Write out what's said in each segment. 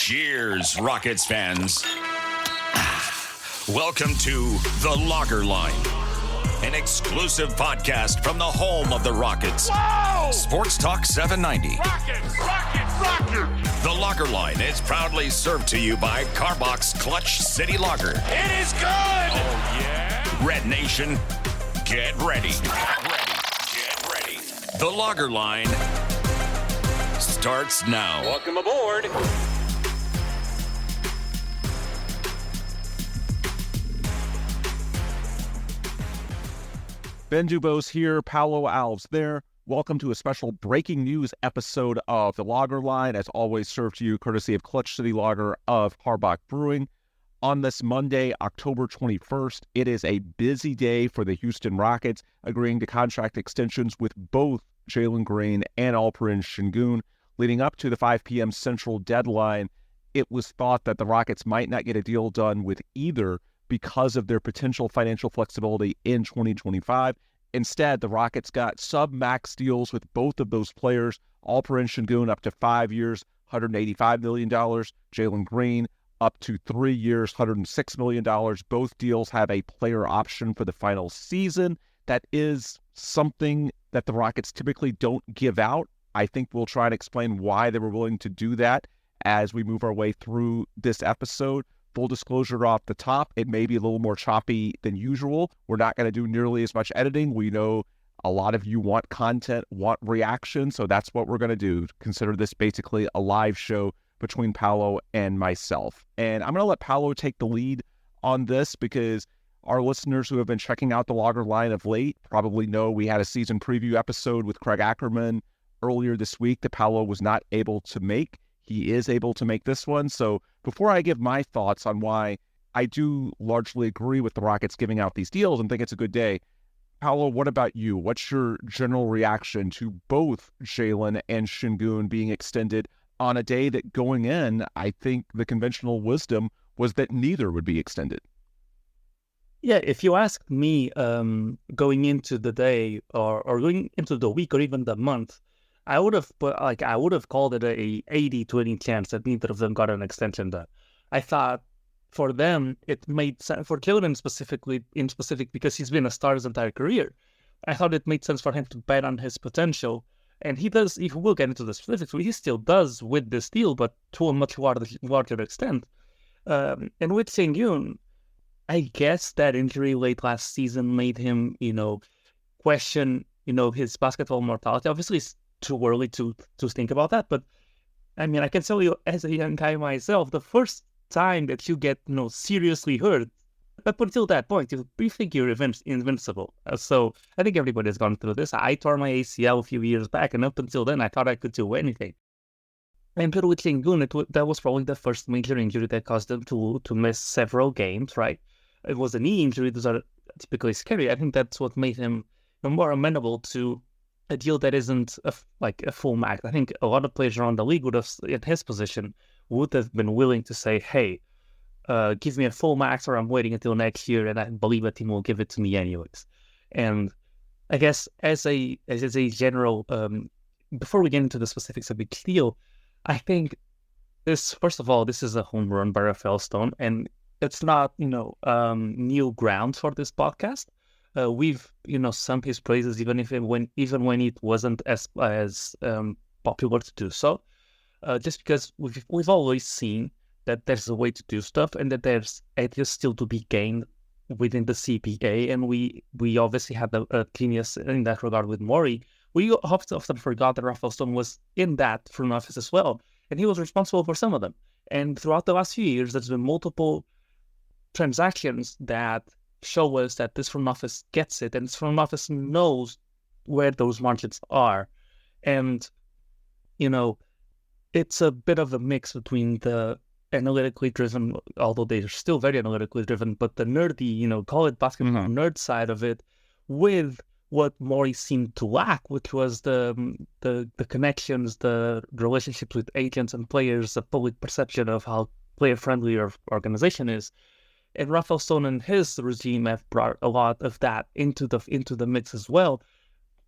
Cheers, Rockets fans. Welcome to The Locker Line, an exclusive podcast from the home of the Rockets. Whoa! Sports Talk 790. Rockets! The Locker Line is proudly served to you by Carbox Clutch City Lager. It is good! Oh, yeah? Red Nation, get ready. Get ready. The Locker Line starts now. Welcome aboard. DuBose here, Paulo, Alves there. Welcome to a special breaking news episode of The Lager Line, as always served to you courtesy of Clutch City Lager of Harbach Brewing. On this Monday, October 21st, it is a busy day for the Houston Rockets, agreeing to contract extensions with both Jalen Green and Alperen Sengun. Leading up to the 5 p.m. Central deadline, it was thought that the Rockets might not get a deal done with either because of their potential financial flexibility in 2025. Instead, the Rockets got sub-max deals with both of those players. Alperen Sengun up to 5 years, $185 million. Jalen Green up to 3 years, $106 million. Both deals have a player option for the final season. That is something that the Rockets typically don't give out. I think we'll try and explain why they were willing to do that as we move our way through this episode. Full disclosure off the top, it may be a little more choppy than usual. We're not going to do nearly as much editing. We know a lot of you want content, want reaction, so that's what we're going to do. Consider this basically a live show between Paulo and myself. And I'm going to let Paulo take the lead on this because our listeners who have been checking out the Lager Line of late probably know we had a season preview episode with Craig Ackerman earlier this week that Paulo was not able to make. He is able to make this one. So before I give my thoughts on why I do largely agree with the Rockets giving out these deals and think it's a good day, Paulo, what about you? What's your general reaction to both Jalen and Sengun being extended on a day that going in, I think the conventional wisdom was that neither would be extended? Yeah, if you ask me going into the day or going into the week or even the month, I would have called it a 80-20 chance that neither of them got an extension done. I thought for them it made sense for Jalen specific because he's been a star his entire career. I thought it made sense for him to bet on his potential, and he does. If we'll get into the specifics, he still does with this deal, but to a much larger extent. And with Sengun, I guess that injury late last season made him, question, his basketball mortality. Obviously, it's too early to think about that, but I mean, I can tell you as a young guy myself, the first time that you get seriously hurt, up until that point, you think you're invincible. So I think everybody's gone through this. I tore my ACL a few years back, and up until then, I thought I could do anything. And with Sengun, that was probably the first major injury that caused them to miss several games, right? It was a knee injury. Those are typically scary. I think that's what made him more amenable to a deal that isn't a full max. I think a lot of players around the league would have, in his position, would have been willing to say, hey, give me a full max or I'm waiting until next year and I believe a team will give it to me anyways. And I guess as a general, before we get into the specifics of each deal, I think first of all, this is a home run by Rafael Stone, and it's not, new ground for this podcast. We've, sung his praises even when it wasn't as popular to do so. Just because we've always seen that there's a way to do stuff and that there's ideas still to be gained within the CBA, and we obviously had a genius in that regard with Morey. We often forgot that Rafael Stone was in that front office as well, and he was responsible for some of them. And throughout the last few years, there's been multiple transactions that show us that this front office gets it, and this front office knows where those margins are. And, it's a bit of a mix between the analytically driven, although they're still very analytically driven, but the nerdy, call it basketball nerd side of it, with what Morey seemed to lack, which was the connections, the relationships with agents and players, the public perception of how player-friendly our organization is. And Rafael Stone and his regime have brought a lot of that into the mix as well.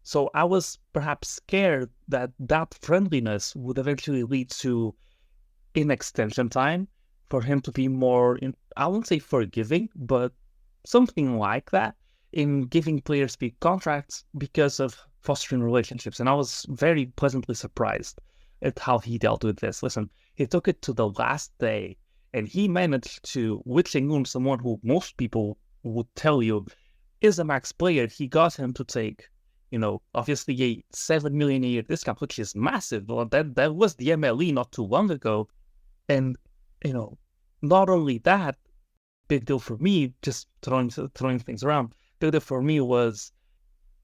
So I was perhaps scared that friendliness would eventually lead to in extension time for him to be more, I won't say forgiving, but something like that in giving players big contracts because of fostering relationships. And I was very pleasantly surprised at how he dealt with this. Listen, he took it to the last day, and he managed to, with Sengun, someone who most people would tell you is a max player, he got him to take, obviously a $7 million a year discount, which is massive. Well, that was the MLE not too long ago. And, not only that, big deal for me, just throwing things around, big deal for me was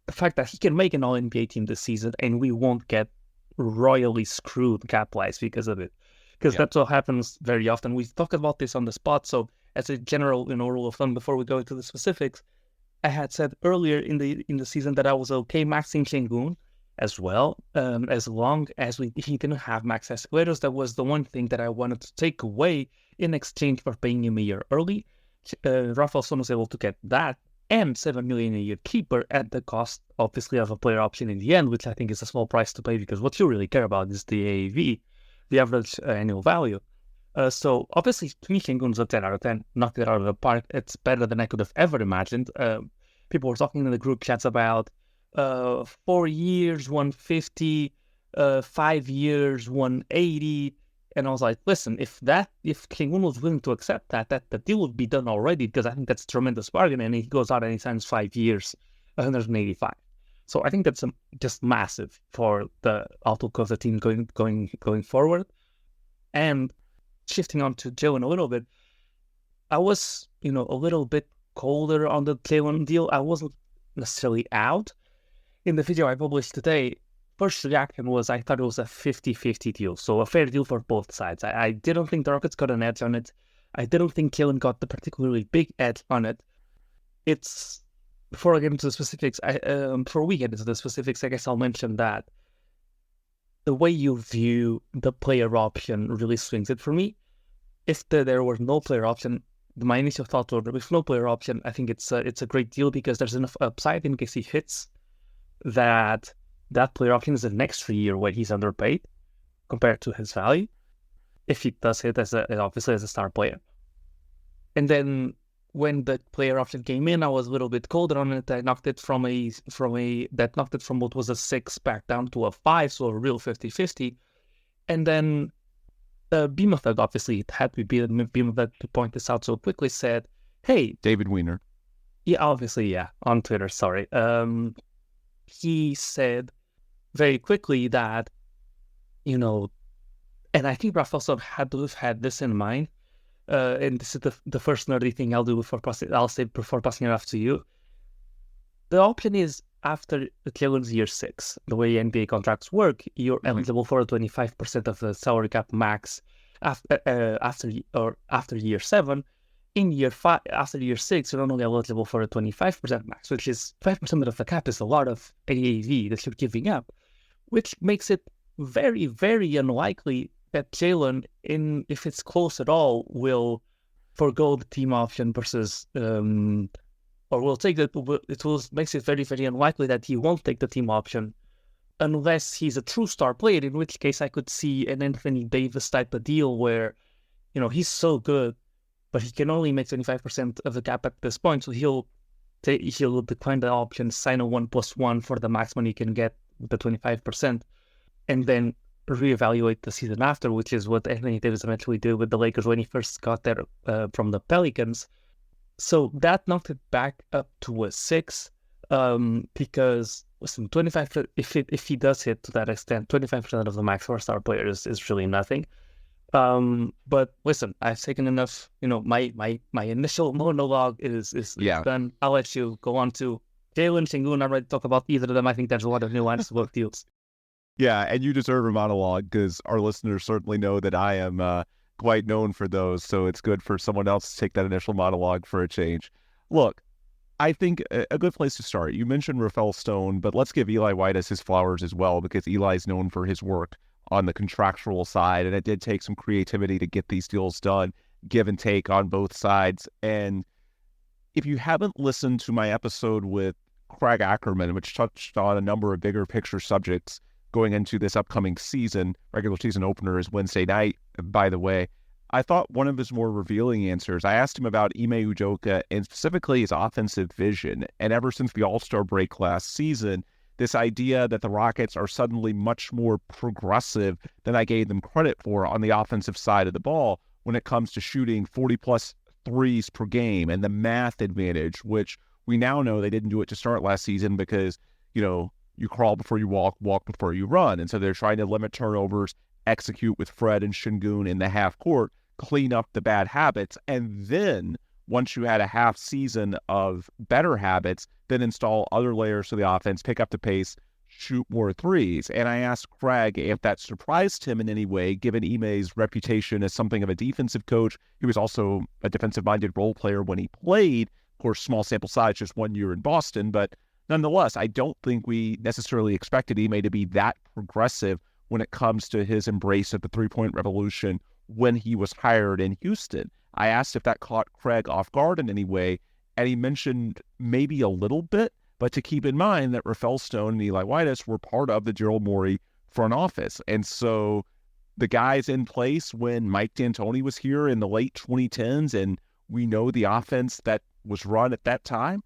the fact that he can make an all-NBA team this season and we won't get royally screwed cap-wise because of it. Because that's what happens very often. We've talked about this on the spot, so as a general rule of thumb before we go into the specifics, I had said earlier in the season that I was okay maxing Sengun as well, as long as he didn't have max escalators. That was the one thing that I wanted to take away in exchange for paying him a year early. Rafael Son was able to get that and $7 million a year cheaper at the cost, obviously, of a player option in the end, which I think is a small price to pay because what you really care about is the AAV, the average annual value. So obviously, to me, Sengun's a 10 out of 10, knocked it out of the park. It's better than I could have ever imagined. People were talking in the group chats about 4 years, 150, 5 years, 180. And I was like, listen, if Sengun was willing to accept that the deal would be done already, because I think that's a tremendous bargain. And he goes out and he signs 5 years, 185. So I think that's just massive for the outlook of the team going forward. And shifting on to Jalen a little bit, I was, a little bit colder on the Jalen deal. I wasn't necessarily out. In the video I published today, first reaction was I thought it was a 50-50 deal, so a fair deal for both sides. I didn't think the Rockets got an edge on it. I didn't think Jalen got the particularly big edge on it. Before I get into the specifics, before we get into the specifics, I guess I'll mention that the way you view the player option really swings it for me. If there were no player option, my initial thought was, with no player option, I think it's a great deal because there's enough upside in case he hits that player option is the next 3 year where he's underpaid compared to his value if he does hit obviously as a star player. And then when the player option came in, I was a little bit colder on it. I knocked it from what was a 6 back down to a 5, so a real 50-50. And then Beamerthug, obviously it had to be Beamerthug to point this out so quickly, said, hey, David Weiner. Yeah, obviously, yeah, on Twitter, sorry. He said very quickly that, and I think Rafael had to have had this in mind, and this is the first nerdy thing I'll say before passing it off to you. The option is after Jalen's year 6. The way NBA contracts work, you're eligible for 25% of the salary cap max after year 7. In year 5, after year 6, you're only eligible for a 25% max, which is 5% of the cap is a lot of AAV that you're giving up, which makes it very, very unlikely that Jalen, if it's close at all, will forgo the team option versus, or will take that. Makes it very, very unlikely that he won't take the team option unless he's a true star player, in which case I could see an Anthony Davis type of deal where, he's so good, but he can only make 25% of the cap at this point, so he'll decline the option, sign a 1+1 for the maximum he can get with the 25%, and then reevaluate the season after, which is what Anthony Davis eventually did with the Lakers when he first got there from the Pelicans. So that knocked it back up to a 6, because listen, 25. If he does hit to that extent, 25% of the max for a star player is really nothing. But listen, I've taken enough. My initial monologue is done. I'll let you go on to Jalen, Sengun. I'm ready to talk about either of them. I think there's a lot of nuance to both deals. Yeah, and you deserve a monologue because our listeners certainly know that I am quite known for those. So it's good for someone else to take that initial monologue for a change. Look, I think a good place to start. You mentioned Rafael Stone, but let's give Eli Whitus his flowers as well, because Eli's known for his work on the contractual side, and it did take some creativity to get these deals done, give and take on both sides. And if you haven't listened to my episode with Craig Ackerman, which touched on a number of bigger picture subjects, going into this upcoming season. Regular season opener is Wednesday night, by the way. I thought one of his more revealing answers, I asked him about Ime Udoka and specifically his offensive vision. And ever since the All-Star break last season, this idea that the Rockets are suddenly much more progressive than I gave them credit for on the offensive side of the ball when it comes to shooting 40-plus threes per game and the math advantage, which we now know they didn't do it to start last season because, you crawl before you walk, walk before you run. And so they're trying to limit turnovers, execute with Fred and Sengun in the half court, clean up the bad habits, and then once you had a half season of better habits, then install other layers to the offense, pick up the pace, shoot more threes. And I asked Craig if that surprised him in any way, given Ime's reputation as something of a defensive coach. He was also a defensive-minded role player when he played. Of course, small sample size, just 1 year in Boston, but nonetheless, I don't think we necessarily expected Ime to be that progressive when it comes to his embrace of the three-point revolution when he was hired in Houston. I asked if that caught Craig off guard in any way, and he mentioned maybe a little bit, but to keep in mind that Rafael Stone and Eli Whitus were part of the Daryl Morey front office. And so the guys in place when Mike D'Antoni was here in the late 2010s, and we know the offense that was run at that time,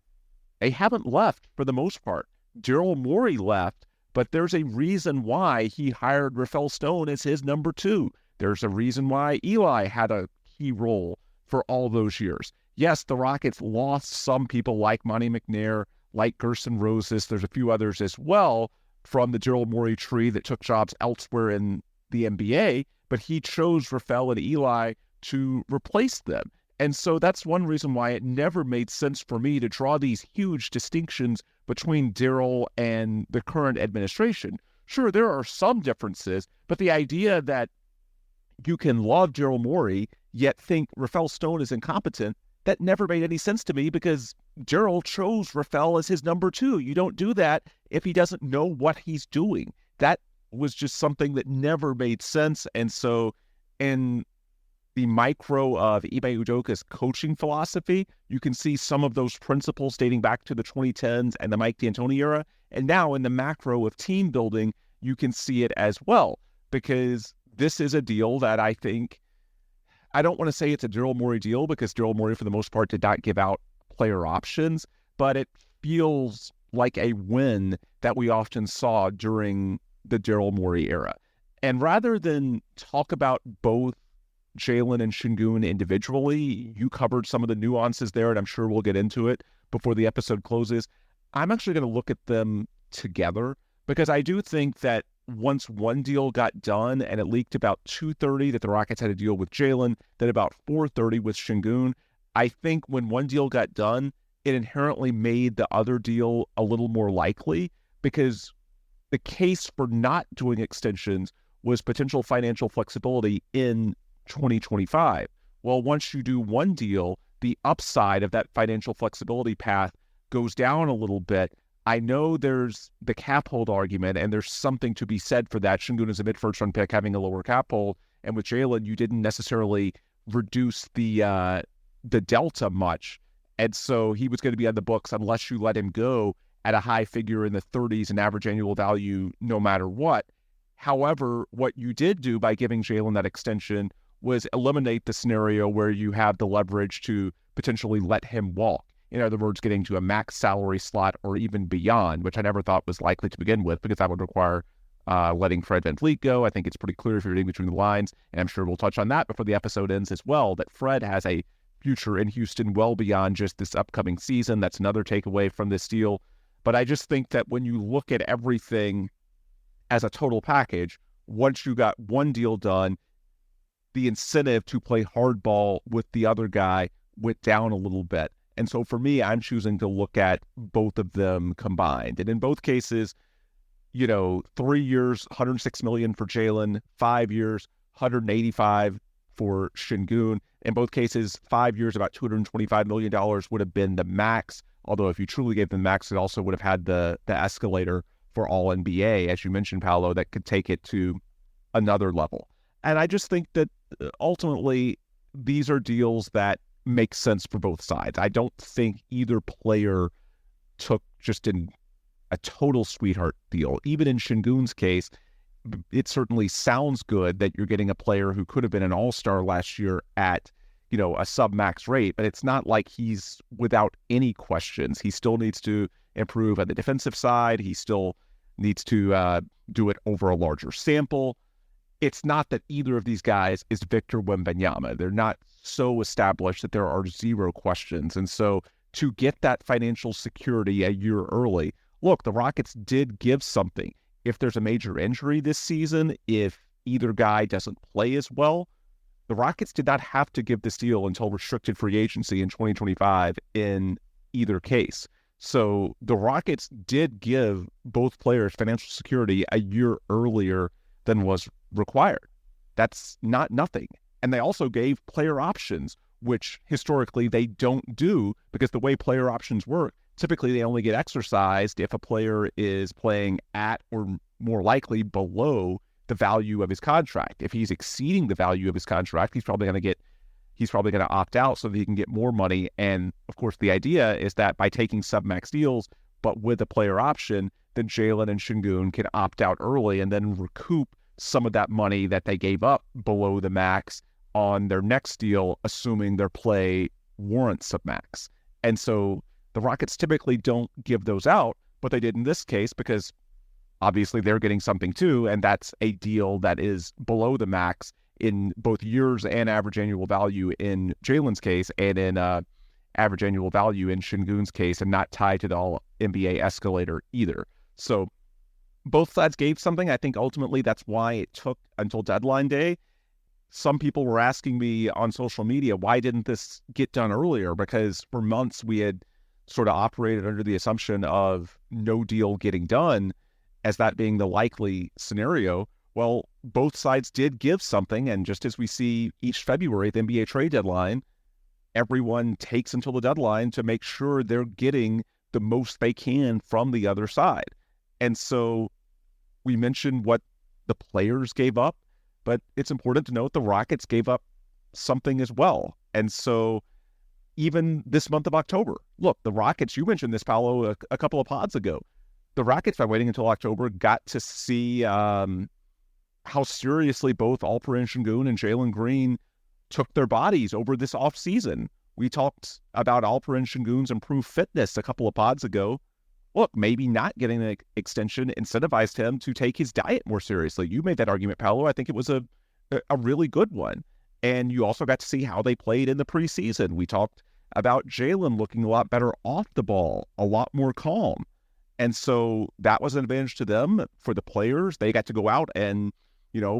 they haven't left for the most part. Daryl Morey left, but there's a reason why he hired Rafael Stone as his number two. There's a reason why Eli had a key role for all those years. Yes, the Rockets lost some people like Monty McNair, like Gerson Roses. There's a few others as well from the Daryl Morey tree that took jobs elsewhere in the NBA, but he chose Rafael and Eli to replace them. And so that's one reason why it never made sense for me to draw these huge distinctions between Daryl and the current administration. Sure, there are some differences, but the idea that you can love Daryl Morey, yet think Rafael Stone is incompetent, that never made any sense to me because Daryl chose Rafael as his number two. You don't do that if he doesn't know what he's doing. That was just something that never made sense. And so in the micro of Ime Udoka's coaching philosophy, you can see some of those principles dating back to the 2010s and the Mike D'Antoni era. And now in the macro of team building, you can see it as well, because this is a deal that I think, I don't want to say it's a Daryl Morey deal because Daryl Morey, for the most part, did not give out player options, but it feels like a win that we often saw during the Daryl Morey era. And rather than talk about both Jalen and Sengun individually, you covered some of the nuances there, and I'm sure we'll get into it before the episode closes. I'm actually going to look at them together because I do think that once one deal got done and it leaked about 2:30 that the Rockets had a deal with Jalen, then about 4:30 with Sengun, I think when one deal got done, it inherently made the other deal a little more likely because the case for not doing extensions was potential financial flexibility in 2025. Well, once you do one deal, the upside of that financial flexibility path goes down a little bit. I know there's the cap hold argument, and there's something to be said for that. Sengun is a mid-first round pick having a lower cap hold, and with Jalen, you didn't necessarily reduce the delta much, and so he was going to be on the books unless you let him go at a high figure in the 30s in average annual value no matter what. However, what you did do by giving Jalen that extension was eliminate the scenario where you have the leverage to potentially let him walk. In other words, getting to a max salary slot or even beyond, which I never thought was likely to begin with, because that would require letting Fred VanVleet go. I think it's pretty clear if you're reading between the lines, and I'm sure we'll touch on that before the episode ends as well, that Fred has a future in Houston well beyond just this upcoming season. That's another takeaway from this deal. But I just think that when you look at everything as a total package, once you got one deal done, the incentive to play hardball with the other guy went down a little bit. And so for me, I'm choosing to look at both of them combined. And in both cases, 3 years, $106 million for Jalen, 5 years, $185 for Sengun. In both cases, 5 years, about $225 million would have been the max. Although if you truly gave them the max, it also would have had the escalator for all NBA, as you mentioned, Paulo, that could take it to another level. And I just think that ultimately these are deals that make sense for both sides. I don't think either player took just an a total sweetheart deal. Even in Sengun's case, it certainly sounds good that you're getting a player who could have been an all-star last year at, a sub-max rate, but it's not like he's without any questions. He still needs to improve on the defensive side. He still needs to do it over a larger sample. It's not that either of these guys is Victor Wembanyama. They're not so established that there are zero questions. And so to get that financial security a year early, look, the Rockets did give something. If there's a major injury this season, if either guy doesn't play as well, the Rockets did not have to give this deal until restricted free agency in 2025 in either case. So the Rockets did give both players financial security a year earlier than was required. That's not nothing. And they also gave player options, which historically they don't do, because the way player options work, typically they only get exercised if a player is playing at or more likely below the value of his contract. If he's exceeding the value of his contract, he's probably going to opt out so that he can get more money. And of course, the idea is that by taking sub-max deals, but with a player option, then Jalen and Sengun can opt out early and then recoup some of that money that they gave up below the max on their next deal, assuming their play warrants sub-max. And so the Rockets typically don't give those out, but they did in this case because obviously they're getting something too, and that's a deal that is below the max in both years and average annual value in Jalen's case, and in average annual value in Sengun's case, and not tied to the All-NBA escalator either. So both sides gave something. I think ultimately that's why it took until deadline day. Some people were asking me on social media, why didn't this get done earlier? Because for months we had sort of operated under the assumption of no deal getting done as that being the likely scenario. Well, both sides did give something, and just as we see each February at the NBA trade deadline, everyone takes until the deadline to make sure they're getting the most they can from the other side. And so we mentioned what the players gave up, but it's important to note the Rockets gave up something as well. And so even this month of October, look, the Rockets, you mentioned this, Paulo, a couple of pods ago. The Rockets, by waiting until October, got to see how seriously both Alperen Sengun and Jalen Green took their bodies over this offseason. We talked about Alperen Sengun's improved fitness a couple of pods ago. Look, maybe not getting an extension incentivized him to take his diet more seriously. You made that argument, Paulo. I think it was a really good one. And you also got to see how they played in the preseason. We talked about Jalen looking a lot better off the ball, a lot more calm. And so that was an advantage to them. For the players, they got to go out and,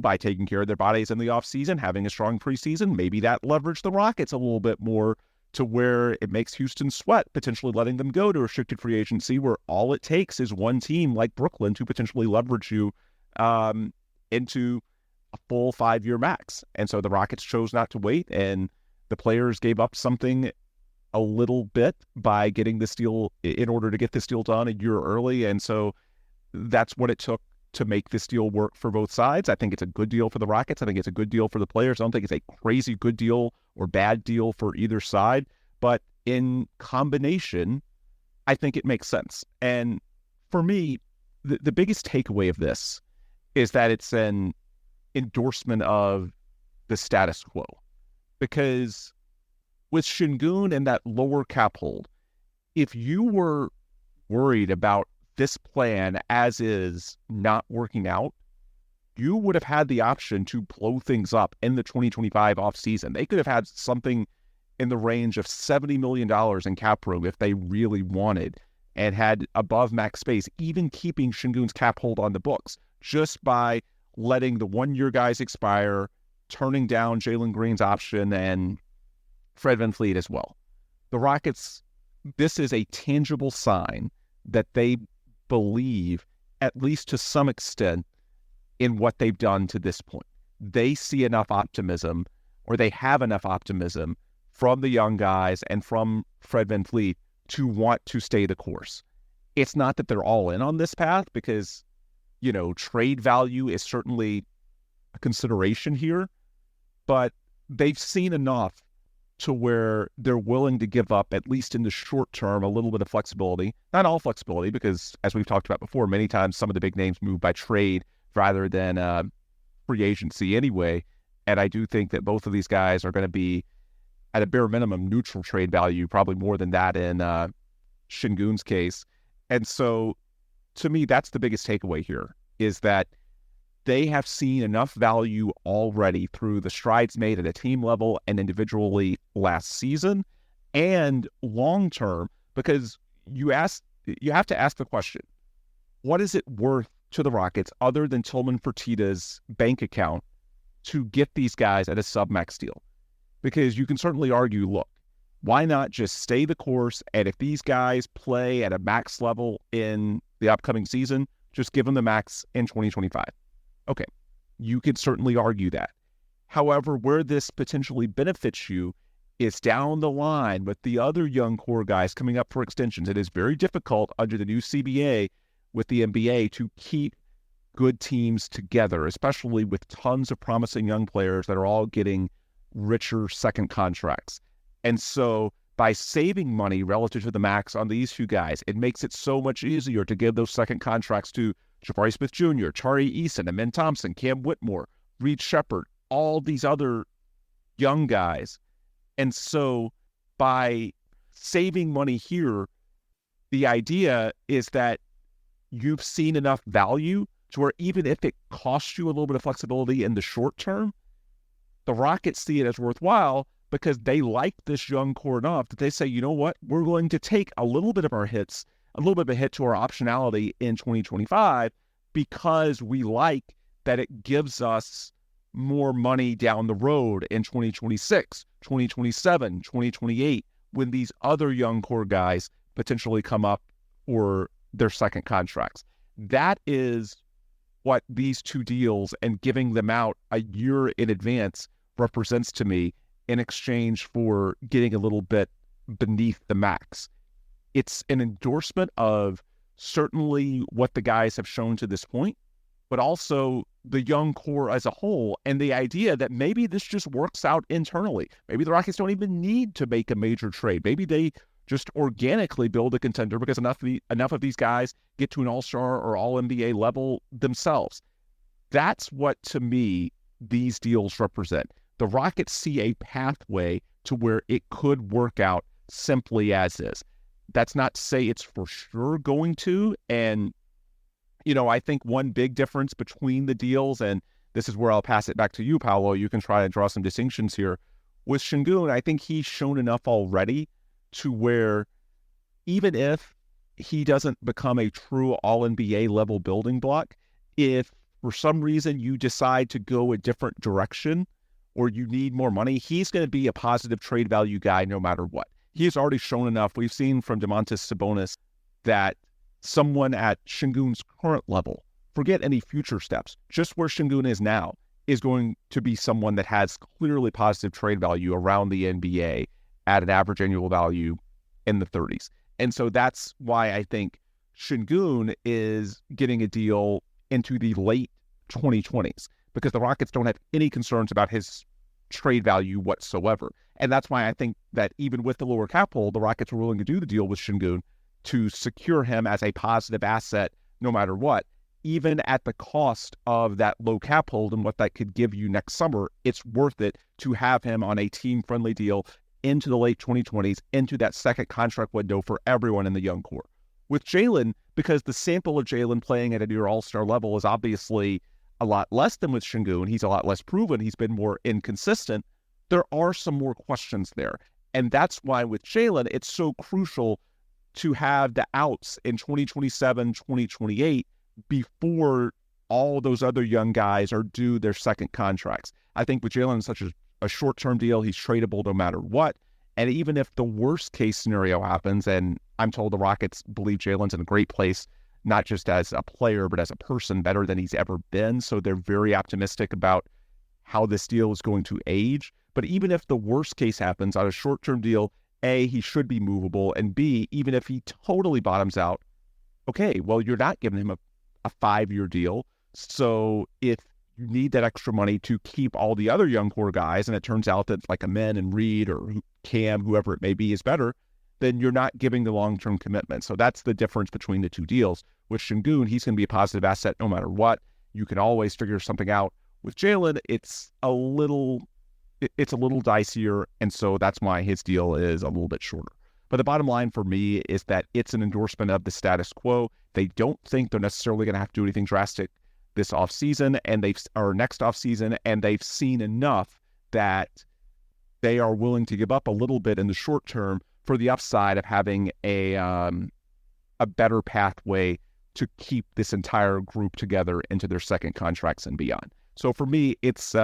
by taking care of their bodies in the offseason, having a strong preseason, maybe that leveraged the Rockets a little bit more to where it makes Houston sweat, potentially letting them go to restricted free agency, where all it takes is one team like Brooklyn to potentially leverage you into a full 5-year max. And so the Rockets chose not to wait, and the players gave up something a little bit by getting this deal in order to get this deal done a year early. And so that's what it took to make this deal work for both sides. I think it's a good deal for the Rockets. I think it's a good deal for the players. I don't think it's a crazy good deal or bad deal for either side, but in combination, I think it makes sense. And for me, the biggest takeaway of this is that it's an endorsement of the status quo, because with Sengun and that lower cap hold, if you were worried about this plan as is not working out, you would have had the option to blow things up in the 2025 offseason. They could have had something in the range of $70 million in cap room if they really wanted, and had above max space, even keeping Sengun's cap hold on the books, just by letting the 1-year guys expire, turning down Jalen Green's option and Fred VanVleet as well. The Rockets, this is a tangible sign that they believe, at least to some extent, in what they've done to this point. They see enough optimism, or they have enough optimism from the young guys and from Fred VanVleet to want to stay the course. It's not that they're all in on this path, because, trade value is certainly a consideration here, but they've seen enough to where they're willing to give up, at least in the short term, a little bit of flexibility. Not all flexibility, because as we've talked about before, many times some of the big names move by trade rather than free agency anyway. And I do think that both of these guys are going to be, at a bare minimum, neutral trade value, probably more than that in Sengun's case. And so, to me, that's the biggest takeaway here, is that they have seen enough value already through the strides made at a team level and individually last season and long term, because you have to ask the question, what is it worth to the Rockets other than Tillman Fertitta's bank account to get these guys at a sub-max deal? Because you can certainly argue, look, why not just stay the course, and if these guys play at a max level in the upcoming season, just give them the max in 2025. Okay, you could certainly argue that. However, where this potentially benefits you is down the line with the other young core guys coming up for extensions. It is very difficult under the new CBA with the NBA to keep good teams together, especially with tons of promising young players that are all getting richer second contracts. And so by saving money relative to the max on these two guys, it makes it so much easier to give those second contracts to Jabari Smith Jr., Tari Eason, Amen Thompson, Cam Whitmore, Reed Shepherd, all these other young guys. And so by saving money here, the idea is that you've seen enough value to where even if it costs you a little bit of flexibility in the short term, the Rockets see it as worthwhile because they like this young core enough that they say, you know what, we're going to take a little bit of our hits, a little bit of a hit to our optionality in 2025 because we like that it gives us more money down the road in 2026, 2027, 2028, when these other young core guys potentially come up for their second contracts. That is what these two deals and giving them out a year in advance represents to me in exchange for getting a little bit beneath the max. It's an endorsement of certainly what the guys have shown to this point, but also the young core as a whole, and the idea that maybe this just works out internally. Maybe the Rockets don't even need to make a major trade. Maybe they just organically build a contender because enough of these guys get to an all-star or all-NBA level themselves. That's what, to me, these deals represent. The Rockets see a pathway to where it could work out simply as is. That's not to say it's for sure going to. And, you know, I think one big difference between the deals, and this is where I'll pass it back to you, Paulo, you can try to draw some distinctions here. With Sengun, I think he's shown enough already to where even if he doesn't become a true all-NBA level building block, if for some reason you decide to go a different direction or you need more money, he's going to be a positive trade value guy no matter what. He has already shown enough. We've seen from Domantas Sabonis that someone at Sengun's current level, forget any future steps, just where Sengun is now, is going to be someone that has clearly positive trade value around the NBA at an average annual value in the 30s. And so that's why I think Sengun is getting a deal into the late 2020s, because the Rockets don't have any concerns about his trade value whatsoever. And that's why I think that even with the lower cap hold, the Rockets were willing to do the deal with Sengun to secure him as a positive asset no matter what. Even at the cost of that low cap hold and what that could give you next summer, it's worth it to have him on a team-friendly deal into the late 2020s, into that second contract window for everyone in the young core. With Jalen, because the sample of Jalen playing at a near all-star level is obviously a lot less than with Sengun, he's a lot less proven, he's been more inconsistent, there are some more questions there. And that's why with Jalen, it's so crucial to have the outs in 2027, 2028 before all those other young guys are due their second contracts. I think with Jalen, such a short-term deal, he's tradable no matter what. And even if the worst case scenario happens, and I'm told the Rockets believe Jalen's in a great place, not just as a player, but as a person, better than he's ever been. So they're very optimistic about how this deal is going to age. But even if the worst case happens on a short-term deal, A, he should be movable, and B, even if he totally bottoms out, okay, well, you're not giving him a 5-year deal. So if you need that extra money to keep all the other young core guys, and it turns out that like Amen and Reed or Cam, whoever it may be, is better, then you're not giving the long-term commitment. So that's the difference between the two deals. With Sengun, he's going to be a positive asset no matter what. You can always figure something out. With Jalen, it's a little dicier, and so that's why his deal is a little bit shorter. But the bottom line for me is that it's an endorsement of the status quo. They don't think they're necessarily going to have to do anything drastic this offseason or next offseason, and they've seen enough that they are willing to give up a little bit in the short term for the upside of having a better pathway to keep this entire group together into their second contracts and beyond. So for me, it's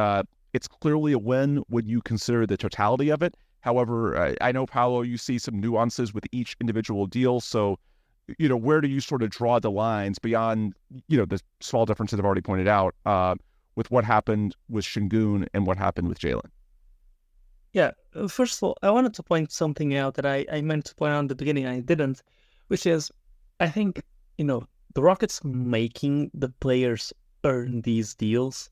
clearly a win when you consider the totality of it. However, I know, Paulo, you see some nuances with each individual deal. So, where do you sort of draw the lines beyond, the small differences I've already pointed out with what happened with Sengun and what happened with Jalen? Yeah, first of all, I wanted to point something out that I meant to point out in the beginning, and I didn't, which is, I think, the Rockets making the players earn these deals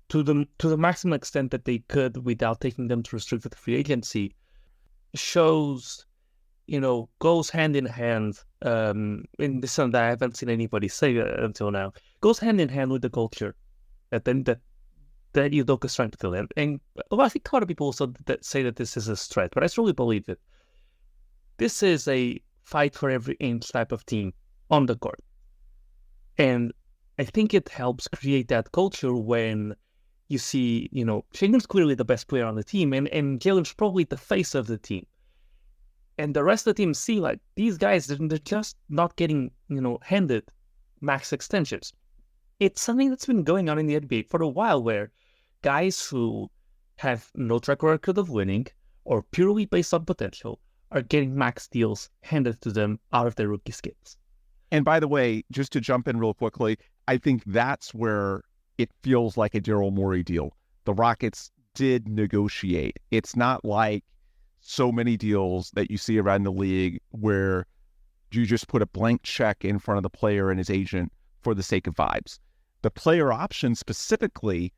to the maximum extent that they could without taking them to restricted free agency shows, goes hand in hand, in this and that I haven't seen anybody say until now, goes hand in hand with the culture that Udoka is trying to fill in. And I think a lot of people also say that this is a threat, but I truly believe it. This is a fight for every inch type of team on the court. And I think it helps create that culture when you see, Sengun's clearly the best player on the team, and Jalen's probably the face of the team. And the rest of the team see, like, these guys, they're just not getting, handed max extensions. It's something that's been going on in the NBA for a while, where guys who have no track record of winning or purely based on potential are getting max deals handed to them out of their rookie skills. And by the way, just to jump in real quickly, I think that's where it feels like a Daryl Morey deal. The Rockets did negotiate. It's not like so many deals that you see around the league where you just put a blank check in front of the player and his agent for the sake of vibes. The player option specifically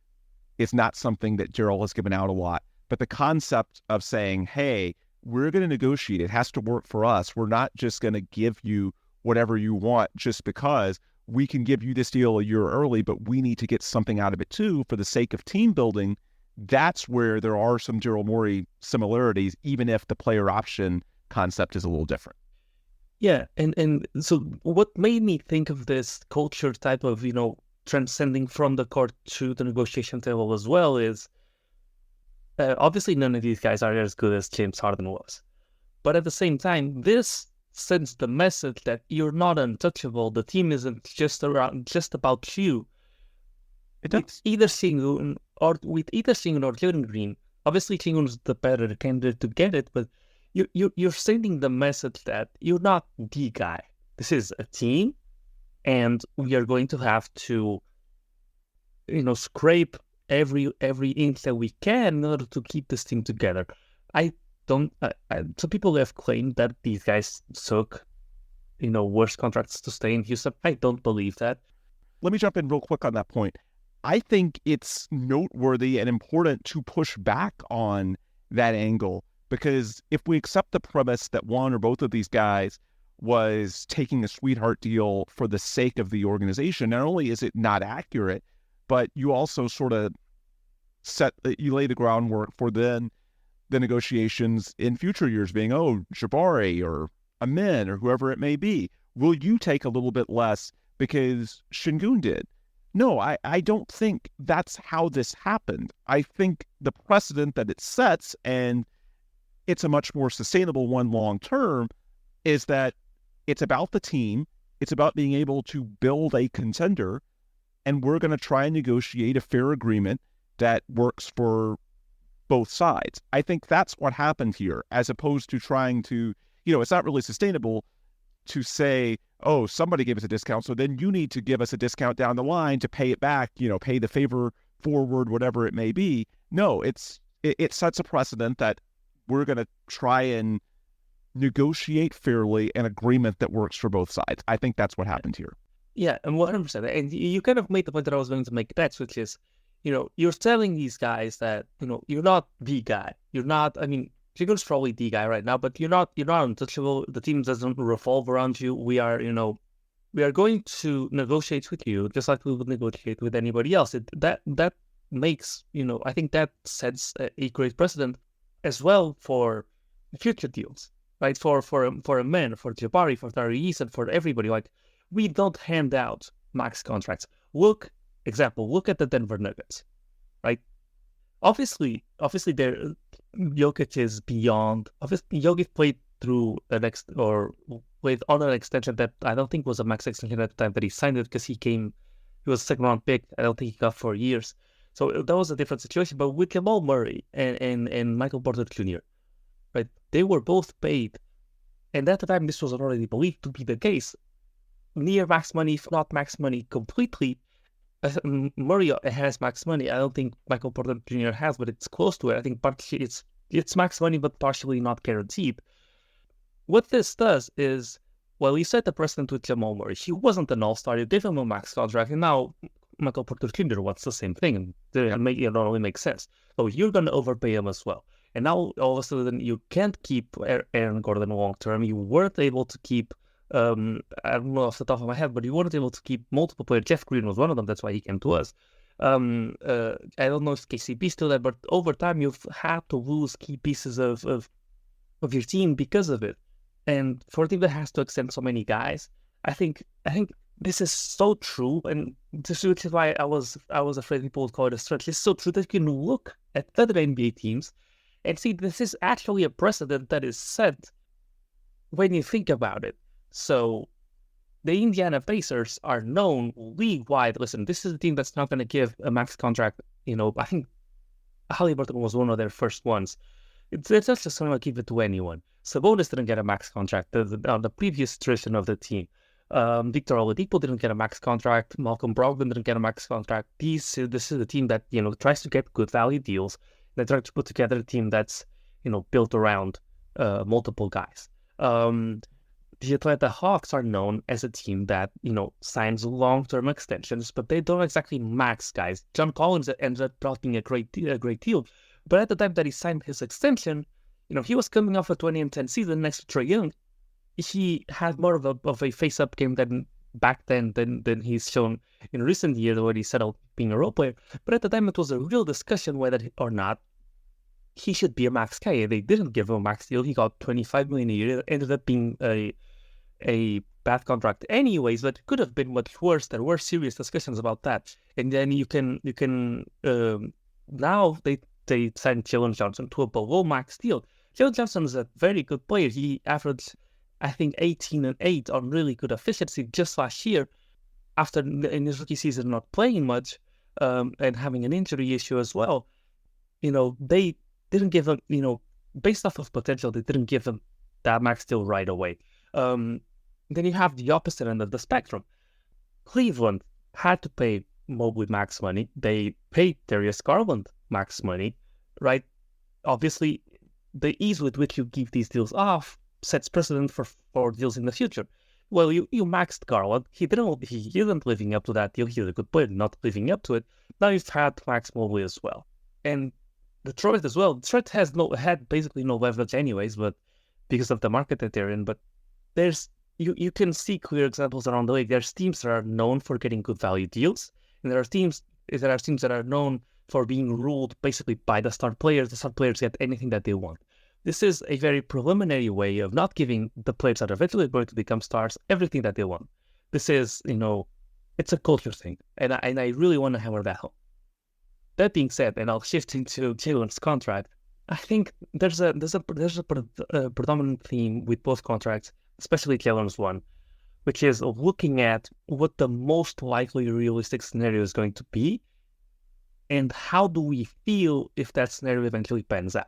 is not something that Daryl has given out a lot, but the concept of saying, hey, we're going to negotiate. It has to work for us. We're not just going to give you whatever you want just because. We can give you this deal a year early, but we need to get something out of it too for the sake of team building. That's where there are some Daryl Morey similarities, even if the player option concept is a little different. Yeah, and so what made me think of this culture type of, transcending from the court to the negotiation table as well is, obviously none of these guys are as good as James Harden was. But at the same time, this sends the message that you're not untouchable. The team isn't just about you. It does. With either Sengun or Jalen Green. Obviously, Sengun's the better candidate to get it, but you're sending the message that you're not the guy. This is a team, and we are going to have to, scrape every inch that we can in order to keep this team together. Some people have claimed that these guys took, worse contracts to stay in Houston. I don't believe that. Let me jump in real quick on that point. I think it's noteworthy and important to push back on that angle, because if we accept the premise that one or both of these guys was taking a sweetheart deal for the sake of the organization, not only is it not accurate, but you also sort of you lay the groundwork for then the negotiations in future years being, Jabari or Amen or whoever it may be. Will you take a little bit less because Sengun did? No, I don't think that's how this happened. I think the precedent that it sets, and it's a much more sustainable one long term, is that it's about the team. It's about being able to build a contender, and we're going to try and negotiate a fair agreement that works for both sides. I think that's what happened here, as opposed to trying to, it's not really sustainable to say, somebody gave us a discount, so then you need to give us a discount down the line to pay it back, pay the favor forward, whatever it may be. No, it sets a precedent that we're going to try and negotiate fairly an agreement that works for both sides. I think that's what happened here. Yeah, and 100%. And you kind of made the point that I was going to make next, which is, you're telling these guys that, you're not the guy. You're not, Sengun's probably the guy right now, but you're not untouchable. The team doesn't revolve around you. We are going to negotiate with you just like we would negotiate with anybody else. That makes, I think that sets a great precedent as well for future deals, right? For a man, for Jabari, for Tariq, and for everybody. Like, we don't hand out max contracts. Look at the Denver Nuggets, right? Obviously, Jokic is beyond. Obviously, Jokic played through played on an extension that I don't think was a max extension at the time that he signed it, because he was a second round pick. I don't think he got 4 years. So that was a different situation. But with Jamal Murray and Michael Porter Jr., right? They were both paid, and at the time this was already believed to be the case, near max money, if not max money completely. Murray has max money. I don't think Michael Porter Jr. has, but it's close to it. I think partially it's max money, but partially not guaranteed. What this does is, well, you set the precedent with Jamal Murray. He wasn't an all-star. You gave him a max contract, and now Michael Porter Jr. wants the same thing, and it only makes sense. So you're going to overpay him as well. And now all of a sudden you can't keep Aaron Gordon long-term. You weren't able to keep, I don't know off the top of my head, but you weren't able to keep multiple players. Jeff Green was one of them. That's why he came to us. I don't know if KCP's still there, but over time you've had to lose key pieces of your team because of it. And for a team that has to extend so many guys, I think this is so true, and this is why I was afraid people would call it a stretch. It's so true that you can look at other NBA teams and see this is actually a precedent that is set when you think about it. So the Indiana Pacers are known league-wide. Listen, this is a team that's not going to give a max contract. I think Haliburton was one of their first ones. It's not just going to give it to anyone. Sabonis didn't get a max contract on the previous iteration of the team. Victor Oladipo didn't get a max contract. Malcolm Brogdon didn't get a max contract. This is a team that tries to get good value deals. They try to put together a team that's built around multiple guys. The Atlanta Hawks are known as a team that signs long-term extensions, but they don't exactly max guys. John Collins ended up dropping a great deal, but at the time that he signed his extension, he was coming off a 2010 season next to Trae Young. He had more of a face-up game back then than he's shown in recent years when he settled being a role player. But at the time, it was a real discussion whether or not he should be a max guy. They didn't give him a max deal. He got $25 million a year. It ended up being a bad contract anyways, but it could have been much worse. There were serious discussions about that. And then you can now they signed Jalen Johnson to a below max deal. Jalen Johnson is a very good player. He averaged, I think, 18 and 8 on really good efficiency just last year, after in his rookie season not playing much and having an injury issue as well. They didn't give him, based off of potential, they didn't give him that max deal right away. Then you have the opposite end of the spectrum. Cleveland had to pay Mobley max money. They paid Darius Garland max money, right? Obviously, the ease with which you give these deals off sets precedent for deals in the future. Well, you maxed Garland. He isn't living up to that deal. He's a good player, not living up to it. Now you've had to max Mobley as well. And Detroit as well. Detroit had basically no leverage anyways, but because of the market that they're in. But you can see clear examples around the league. There's teams that are known for getting good value deals, and there are teams that are known for being ruled basically by the star players. The star players get anything that they want. This is a very preliminary way of not giving the players that are eventually going to become stars everything that they want. This is, it's a culture thing, and I really want to hammer that home. That being said, and I'll shift into Jalen's contract. I think there's a predominant theme with both contracts, especially Jalen's one, which is looking at what the most likely realistic scenario is going to be, and how do we feel if that scenario eventually pans out.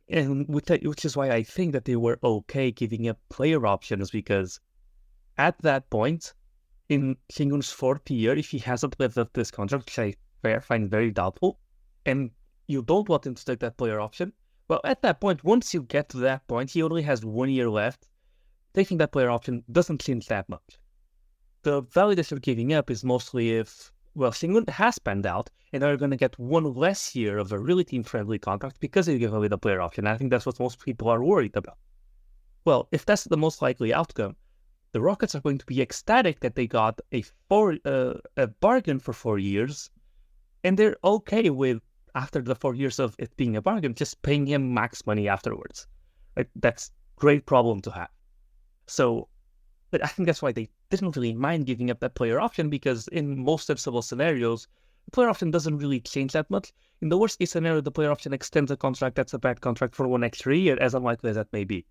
And which is why I think that they were okay giving up player options, because at that point, in Sengun's fourth year, if he hasn't lived up this contract, which I find very doubtful, and you don't want him to take that player option, well, at that point, once you get to that point, he only has 1 year left. Taking that player option doesn't change that much. The value that you're giving up is mostly if well, Sengun has panned out, and they're going to get one less year of a really team-friendly contract because they give away the player option. I think that's what most people are worried about. Well, if that's the most likely outcome, the Rockets are going to be ecstatic that they got a bargain for 4 years, and they're okay with, after the 4 years of it being a bargain, just paying him max money afterwards. Like, that's a great problem to have. So, but I think that's why they didn't really mind giving up that player option, because in most sensible scenarios, the player option doesn't really change that much. In the worst case scenario, the player option extends a contract that's a bad contract for 1 extra year, as unlikely as that may be.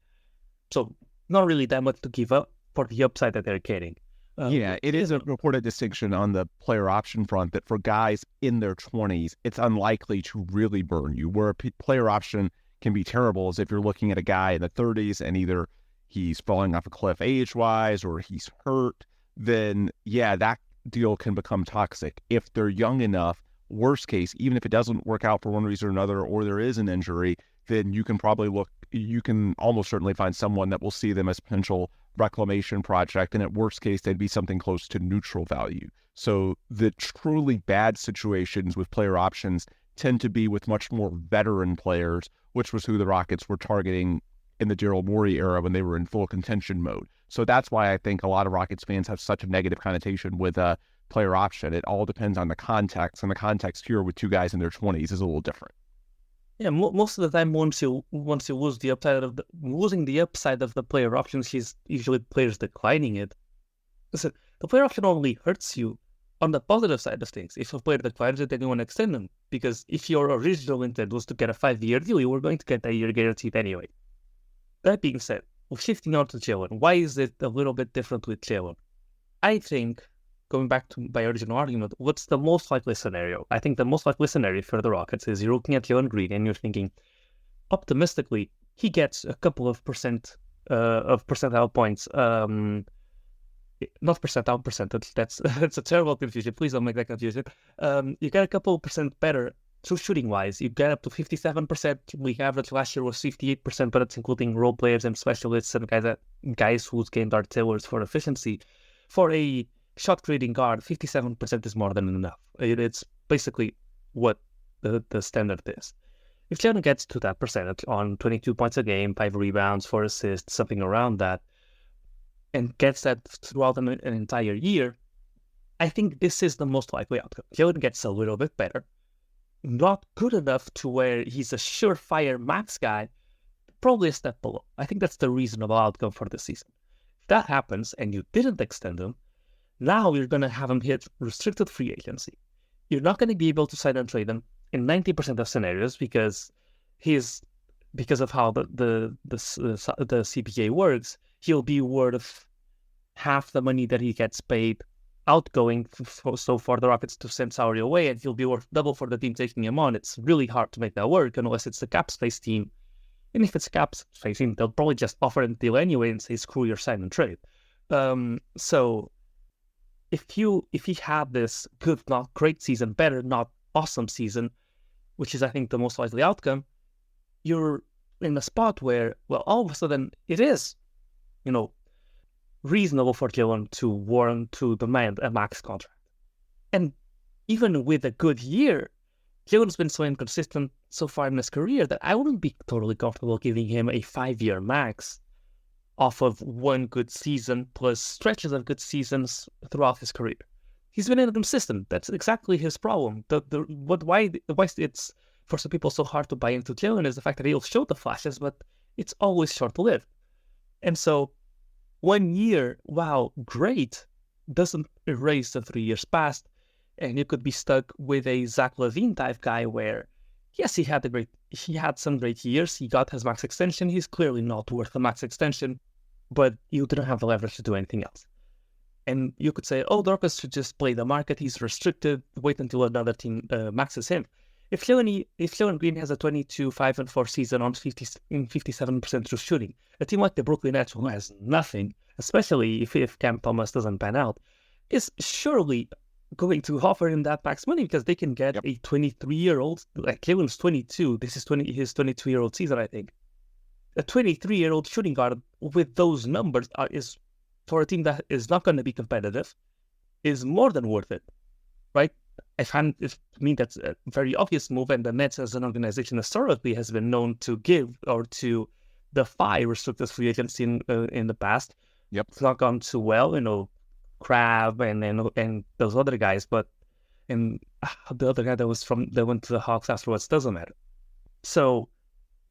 So, not really that much to give up for the upside that they're getting. Yeah, it is an important distinction on the player option front that for guys in their 20s, it's unlikely to really burn you. Where a player option can be terrible is if you're looking at a guy in the 30s and either he's falling off a cliff age-wise or he's hurt, then yeah, that deal can become toxic. If they're young enough, worst case, even if it doesn't work out for one reason or another, or there is an injury, then you can almost certainly find someone that will see them as potential reclamation project, and at worst case they'd be something close to neutral value. So the truly bad situations with player options tend to be with much more veteran players, which was who the Rockets were targeting in the Daryl Morey era when they were in full contention mode. So that's why I think a lot of Rockets fans have such a negative connotation with a player option. It all depends on the context, and the context here with two guys in their 20s is a little different. Yeah, most of the time, once you lose the upside of losing the upside of the player options, is usually players declining it. So the player option only hurts you on the positive side of things. If a player declines it, then you want to extend them, because if your original intent was to get a 5-year deal, you were going to get a year guaranteed anyway. That being said, shifting on to Jalen, why is it a little bit different with Jalen? I think, going back to my original argument, what's the most likely scenario? I think the most likely scenario for the Rockets is you're looking at Jalen Green and you're thinking, optimistically, he gets a couple of percentile points. Not percentage. That's a terrible confusion. Please don't make that confusion. You get a couple of percent better. So shooting-wise, you get up to 57%. The average last year was 58%, but it's including role players and specialists and guys whose games are tailored for efficiency. For a shot-creating guard, 57% is more than enough. It's basically what the standard is. If Jalen gets to that percentage on 22 points a game, 5 rebounds, 4 assists, something around that, and gets that throughout an entire year, I think this is the most likely outcome. Jalen gets a little bit better. Not good enough to where he's a surefire max guy, probably a step below. I think that's the reasonable outcome for the season. If that happens and you didn't extend him, now you're going to have him hit restricted free agency. You're not going to be able to sign and trade him in 90% of scenarios because of how the CPA works. He'll be worth half the money that he gets paid outgoing, so for the Rockets to send salary away, and he'll be worth double for the team taking him on. It's really hard to make that work unless it's the cap space team. And if it's a cap space team, they'll probably just offer a deal anyway and say, screw your sign and trade. So if he had this good, not great season, better, not awesome season, which is, I think, the most likely outcome, you're in a spot where, well, all of a sudden it is, reasonable for Jalen to demand a max contract. And even with a good year, Jalen's been so inconsistent so far in his career that I wouldn't be totally comfortable giving him a 5-year max off of one good season plus stretches of good seasons throughout his career. He's been inconsistent. That's exactly his problem. Why it's for some people so hard to buy into Jalen is the fact that he'll show the flashes, but it's always short-lived. And so 1 year, wow, great, doesn't erase the 3 years past, and you could be stuck with a Zach LaVine type guy where, yes, he had some great years, he got his max extension, he's clearly not worth the max extension, but you didn't have the leverage to do anything else. And you could say, the Rockets should just play the market, he's restricted, wait until another team maxes him. If Jalen Green has a 22-5-4 season on 57% true shooting, a team like the Brooklyn Nets, who has nothing, especially if Cam Thomas doesn't pan out, is surely going to offer him that max money because they can get a 23-year-old, like Jalen's 22, this is his 22-year-old season, I think. A 23-year-old shooting guard with those numbers is, for a team that is not going to be competitive, is more than worth it. right? To me, that's a very obvious move, and the Nets as an organization historically has been known to give or to defy restricted free agency in the past. Yep. It's not gone too well, Crab and those other guys, but the other guy that went to the Hawks afterwards doesn't matter. So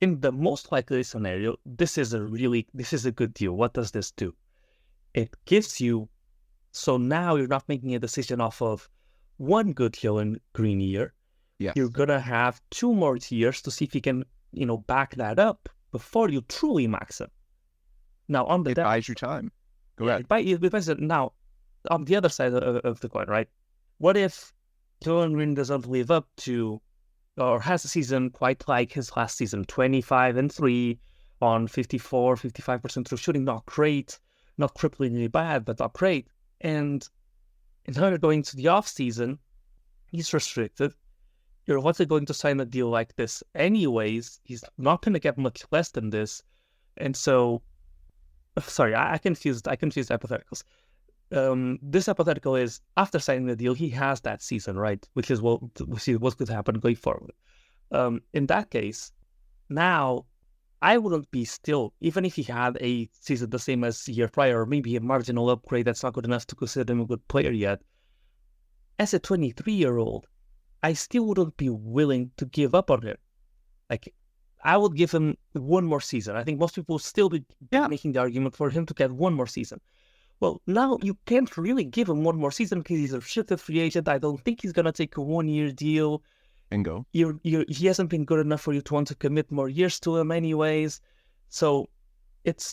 in the most likely scenario, this is a good deal. What does this do? It gives you, so now you're not making a decision off of one good Jalen Green year. Yes. You're gonna have 2 more years to see if you can, back that up before you truly max him. Now it buys you time. Go ahead. It buys it. Now, on the other side of the coin, right? What if Jalen Green doesn't live up to, or has a season quite like his last season, 25-3 on 55% true shooting, not great, not cripplingly bad, but not great. And instead of going to the off season, he's restricted. You're likely going to sign a deal like this anyways. He's not going to get much less than this. And so, sorry, I confused hypotheticals. This hypothetical is after signing the deal, he has that season, right? Which is what could happen going forward. In that case, now I wouldn't be still, even if he had a season the same as the year prior, or maybe a marginal upgrade that's not good enough to consider him a good player yet. As a 23-year-old, I still wouldn't be willing to give up on him. Like, I would give him 1 more season. I think most people would still be making the argument for him to get 1 more season. Well, now you can't really give him 1 more season because he's a restricted free agent. I don't think he's going to take a 1-year deal. And go. He hasn't been good enough for you to want to commit more years to him anyways. So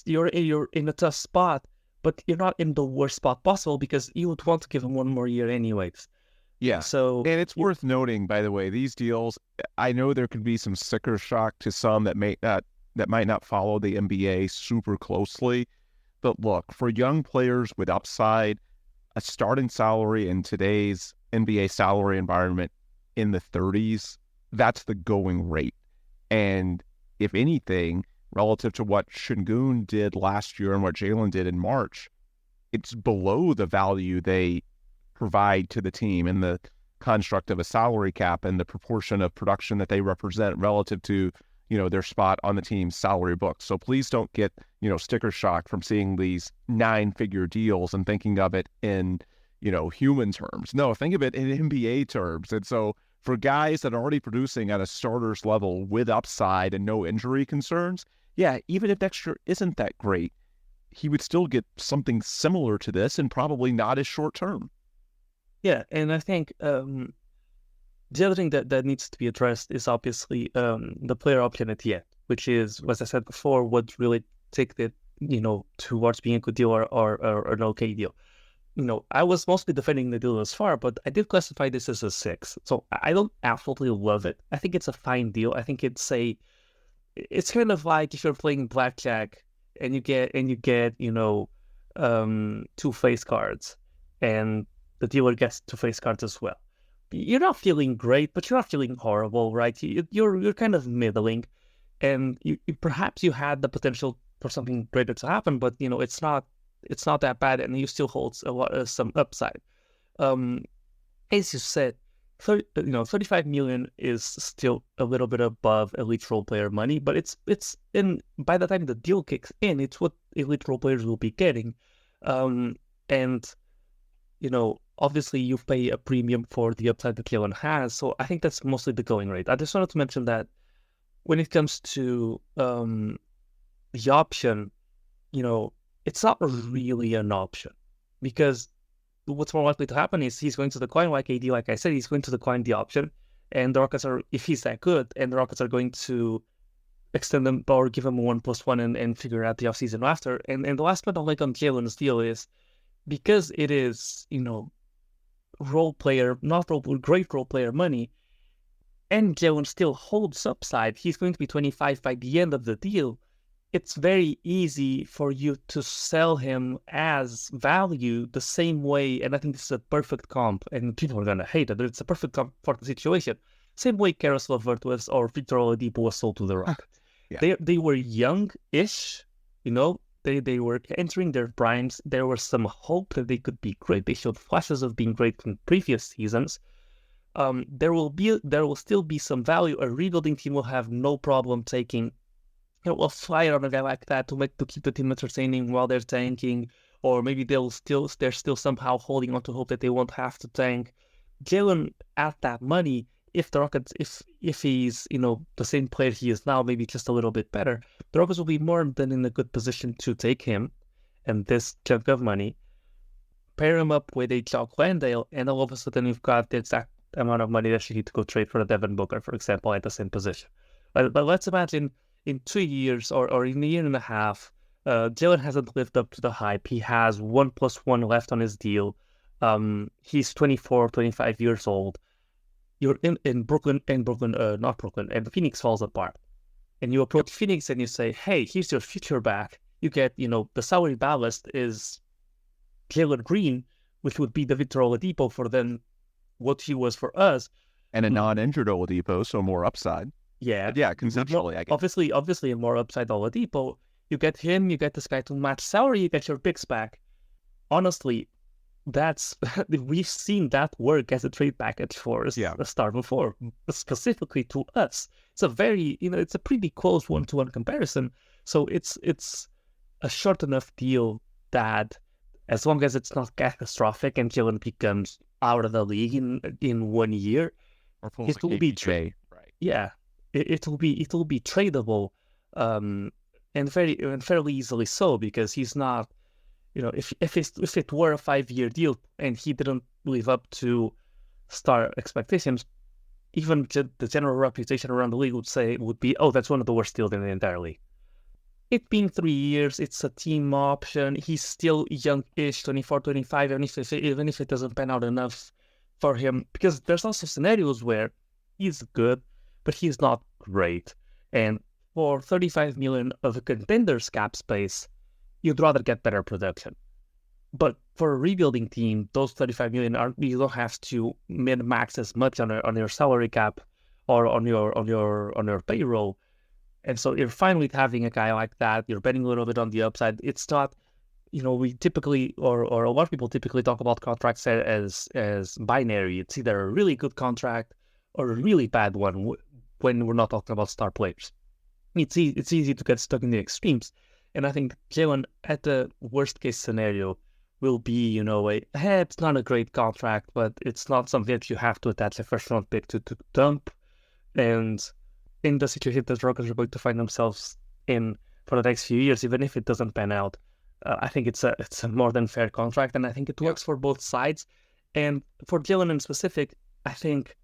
you're in a tough spot, but you're not in the worst spot possible because you would want to give him 1 more year anyways. Yeah. So, and it's worth noting, by the way, these deals, I know there could be some sticker shock to some that might not follow the NBA super closely. But look, for young players with upside, a starting salary in today's NBA salary environment in the 30s, that's the going rate. And if anything, relative to what Sengun did last year and what Jalen did in March, it's below the value they provide to the team in the construct of a salary cap and the proportion of production that they represent relative to, their spot on the team's salary book. So please don't get, sticker shock from seeing these 9-figure deals and thinking of it in, human terms. No, think of it in NBA terms. And so for guys that are already producing at a starter's level with upside and no injury concerns, yeah, even if next year isn't that great, he would still get something similar to this and probably not as short term. Yeah, and I think the other thing that needs to be addressed is obviously the player option at the end, which is, as I said before, what really take it, towards being a good deal or an okay deal. I was mostly defending the deal thus far, but I did classify this as a 6. So I don't absolutely love it. I think it's a fine deal. I think it's kind of like if you're playing blackjack and you get 2 face cards, and the dealer gets 2 face cards as well. You're not feeling great, but you're not feeling horrible, right? You're kind of middling, and perhaps you had the potential for something greater to happen, but it's not that bad, and you still hold some upside. As you said, 35 million is still a little bit above elite role player money, but it's by the time the deal kicks in, it's what elite role players will be getting, and obviously you pay a premium for the upside that Jalen has, so I think that's mostly the going rate. I just wanted to mention that when it comes to the option, it's not really an option, because what's more likely to happen is he's going to decline like AD, like I said, he's going to decline the option, and the Rockets are, if he's that good, and the Rockets are going to extend them or give him a 1+1 and figure out the offseason after. And the last point I'll make on Jalen's deal is, because it is, role player, great role player money, and Jalen still holds upside, he's going to be 25 by the end of the deal. It's very easy for you to sell him as value the same way, and I think this is a perfect comp, and people are going to hate it, but it's a perfect comp for the situation. Same way Caris LeVert was, or Victor Oladipo was sold to the Rockets. Yeah. They were young-ish, they they were entering their primes. There was some hope that they could be great. They showed flashes of being great in previous seasons. There will still be some value. A rebuilding team will have no problem taking a flyer on a guy like that to keep the team entertaining while they're tanking, or maybe they're still somehow holding on to hope that they won't have to tank. Jalen at that money, if the Rockets, if he's the same player he is now, maybe just a little bit better, the Rockets will be more than in a good position to take him and this chunk of money, pair him up with a Jock Landale, and all of a sudden you've got the exact amount of money that you need to go trade for a Devin Booker, for example, at the same position. But let's imagine in 2 years or in a year and a half, Jalen hasn't lived up to the hype. He has 1+1 left on his deal. He's 24, 25 years old. You're in Brooklyn, and Phoenix falls apart. And you approach Phoenix and you say, hey, here's your future back. You get, the salary ballast is Jalen Green, which would be the Victor Oladipo for then what he was for us. And a non-injured Oladipo, so more upside. Yeah. But yeah, conceptually, I guess. Obviously a more upside Oladipo. You get him, you get this guy to match salary, you get your picks back. Honestly, we've seen that work as a trade package for a star before, specifically to us. It's a very, it's a pretty close 1-to-1 comparison. So it's a short enough deal that as long as it's not catastrophic and Jalen becomes out of the league in 1 year, it will be right. Yeah, it will be tradable, and fairly easily so, because he's not. If it were a 5-year deal and he didn't live up to star expectations, even the general reputation around the league would be, oh, that's one of the worst deals in the entire league. It being 3 years, it's a team option. He's still young-ish, 24, 25, even if it doesn't pan out enough for him, because there's also scenarios where he's good, but he's not great. And for $35 million of a contender's cap space, you'd rather get better production. But for a rebuilding team, those $35 million you don't have to min-max as much on your salary cap or on your payroll. And so you're fine with having a guy like that. You're betting a little bit on the upside. It's not, we typically, or a lot of people typically talk about contracts as binary. It's either a really good contract or a really bad one when we're not talking about star players. It's easy to get stuck in the extremes. And I think Jalen, at the worst case scenario, will be, it's not a great contract, but it's not something that you have to attach a first round pick to dump. And in the situation that Rockets are going to find themselves in for the next few years, even if it doesn't pan out, I think it's a more than fair contract, and I think it works for both sides. And for Jalen in specific, I think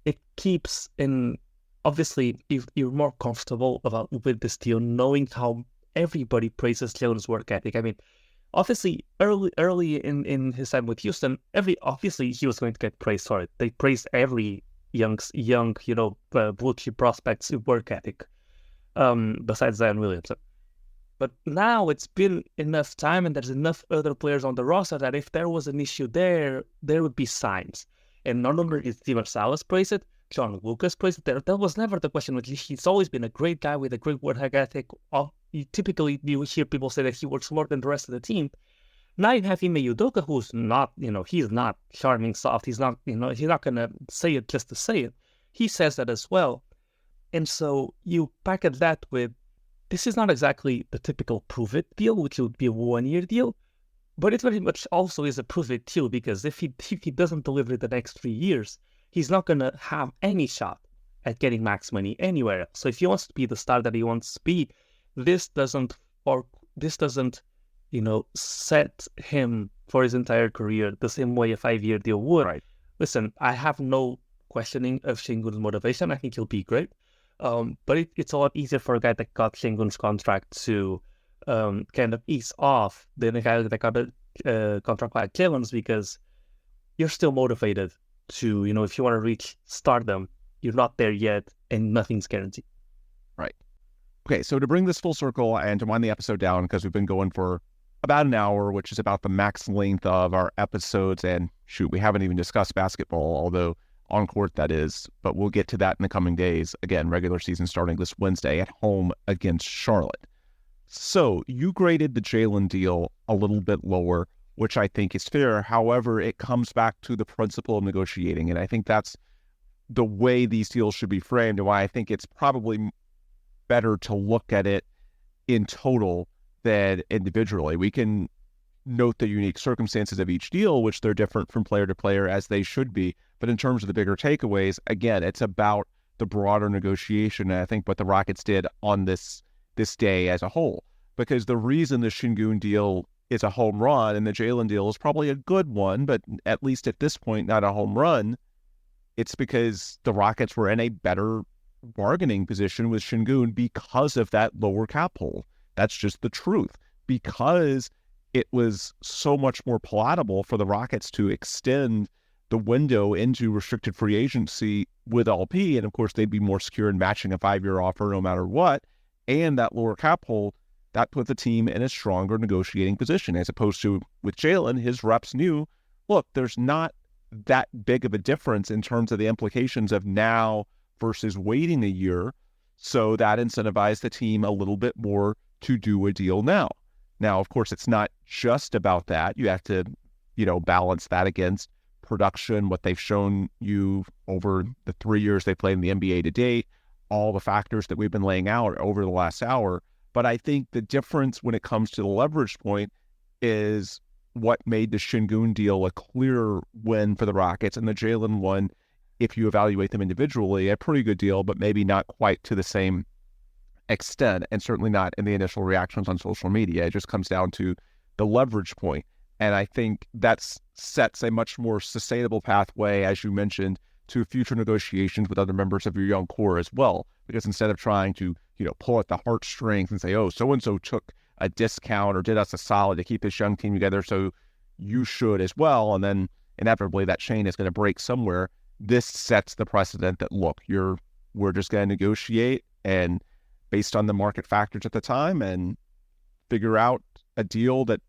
it keeps in. Obviously, if you're more comfortable with this deal, knowing how everybody praises Jalen's work ethic. I mean, obviously, early in his time with Houston, obviously he was going to get praised for it. They praised every young blue chip prospect's work ethic, besides Zion Williamson. But now it's been enough time, and there's enough other players on the roster that if there was an issue there would be signs. And not only did Steven Silas praise it, John Lucas praised it. That was never the question. He's always been a great guy with a great work ethic. Typically, you hear people say that he works more than the rest of the team. Now you have Ime Udoka, who's not, he's not charming soft. He's not, he's not going to say it just to say it. He says that as well. And so you package that with, this is not exactly the typical prove-it deal, which would be a 1-year deal, but it very much also is a prove-it deal, because if he doesn't deliver the next 3 years, he's not going to have any shot at getting max money anywhere else. So if he wants to be the star that he wants to be, this doesn't set him for his entire career the same way a 5-year deal would. Right. Listen, I have no questioning of Sengun's motivation. I think he'll be great. But it's a lot easier for a guy that got Sengun's contract to kind of ease off than a guy that got a contract like Jalen's, because you're still motivated to, if you want to reach stardom, you're not there yet and nothing's guaranteed. Right. Okay, so to bring this full circle and to wind the episode down, because we've been going for about an hour, which is about the max length of our episodes, and shoot, we haven't even discussed basketball, although on court that is, but we'll get to that in the coming days. Again, regular season starting this Wednesday at home against Charlotte. So you graded the Jalen deal a little bit lower, which I think is fair. However, it comes back to the principle of negotiating. And I think that's the way these deals should be framed, and why I think it's probably better to look at it in total than individually. We can note the unique circumstances of each deal, which they're different from player to player, as they should be. But in terms of the bigger takeaways, again, it's about the broader negotiation. And I think what the Rockets did on this day as a whole, because the reason the Sengun deal is a home run and the Jalen deal is probably a good one, but at least at this point, not a home run, it's because the Rockets were in a better bargaining position with Sengun because of that lower cap hole. That's just the truth. Because it was so much more palatable for the Rockets to extend the window into restricted free agency with LP, and of course they'd be more secure in matching a 5-year offer no matter what, and that lower cap hole, that put the team in a stronger negotiating position, as opposed to with Jalen, his reps knew, look, there's not that big of a difference in terms of the implications of now versus waiting a year. So that incentivized the team a little bit more to do a deal now. Now, of course, it's not just about that. You have to, balance that against production, what they've shown you over the 3 years they played in the NBA to date, all the factors that we've been laying out over the last hour. But I think the difference when it comes to the leverage point is what made the Sengun deal a clear win for the Rockets, and the Jalen one, if you evaluate them individually, a pretty good deal, but maybe not quite to the same extent, and certainly not in the initial reactions on social media. It just comes down to the leverage point. And I think that sets a much more sustainable pathway, as you mentioned, to future negotiations with other members of your young core as well. Because instead of trying to, pull at the heartstrings and say, oh, so-and-so took a discount or did us a solid to keep this young team together, so you should as well. And then inevitably that chain is going to break somewhere. This sets the precedent that, look, we're just going to negotiate and based on the market factors at the time and figure out a deal that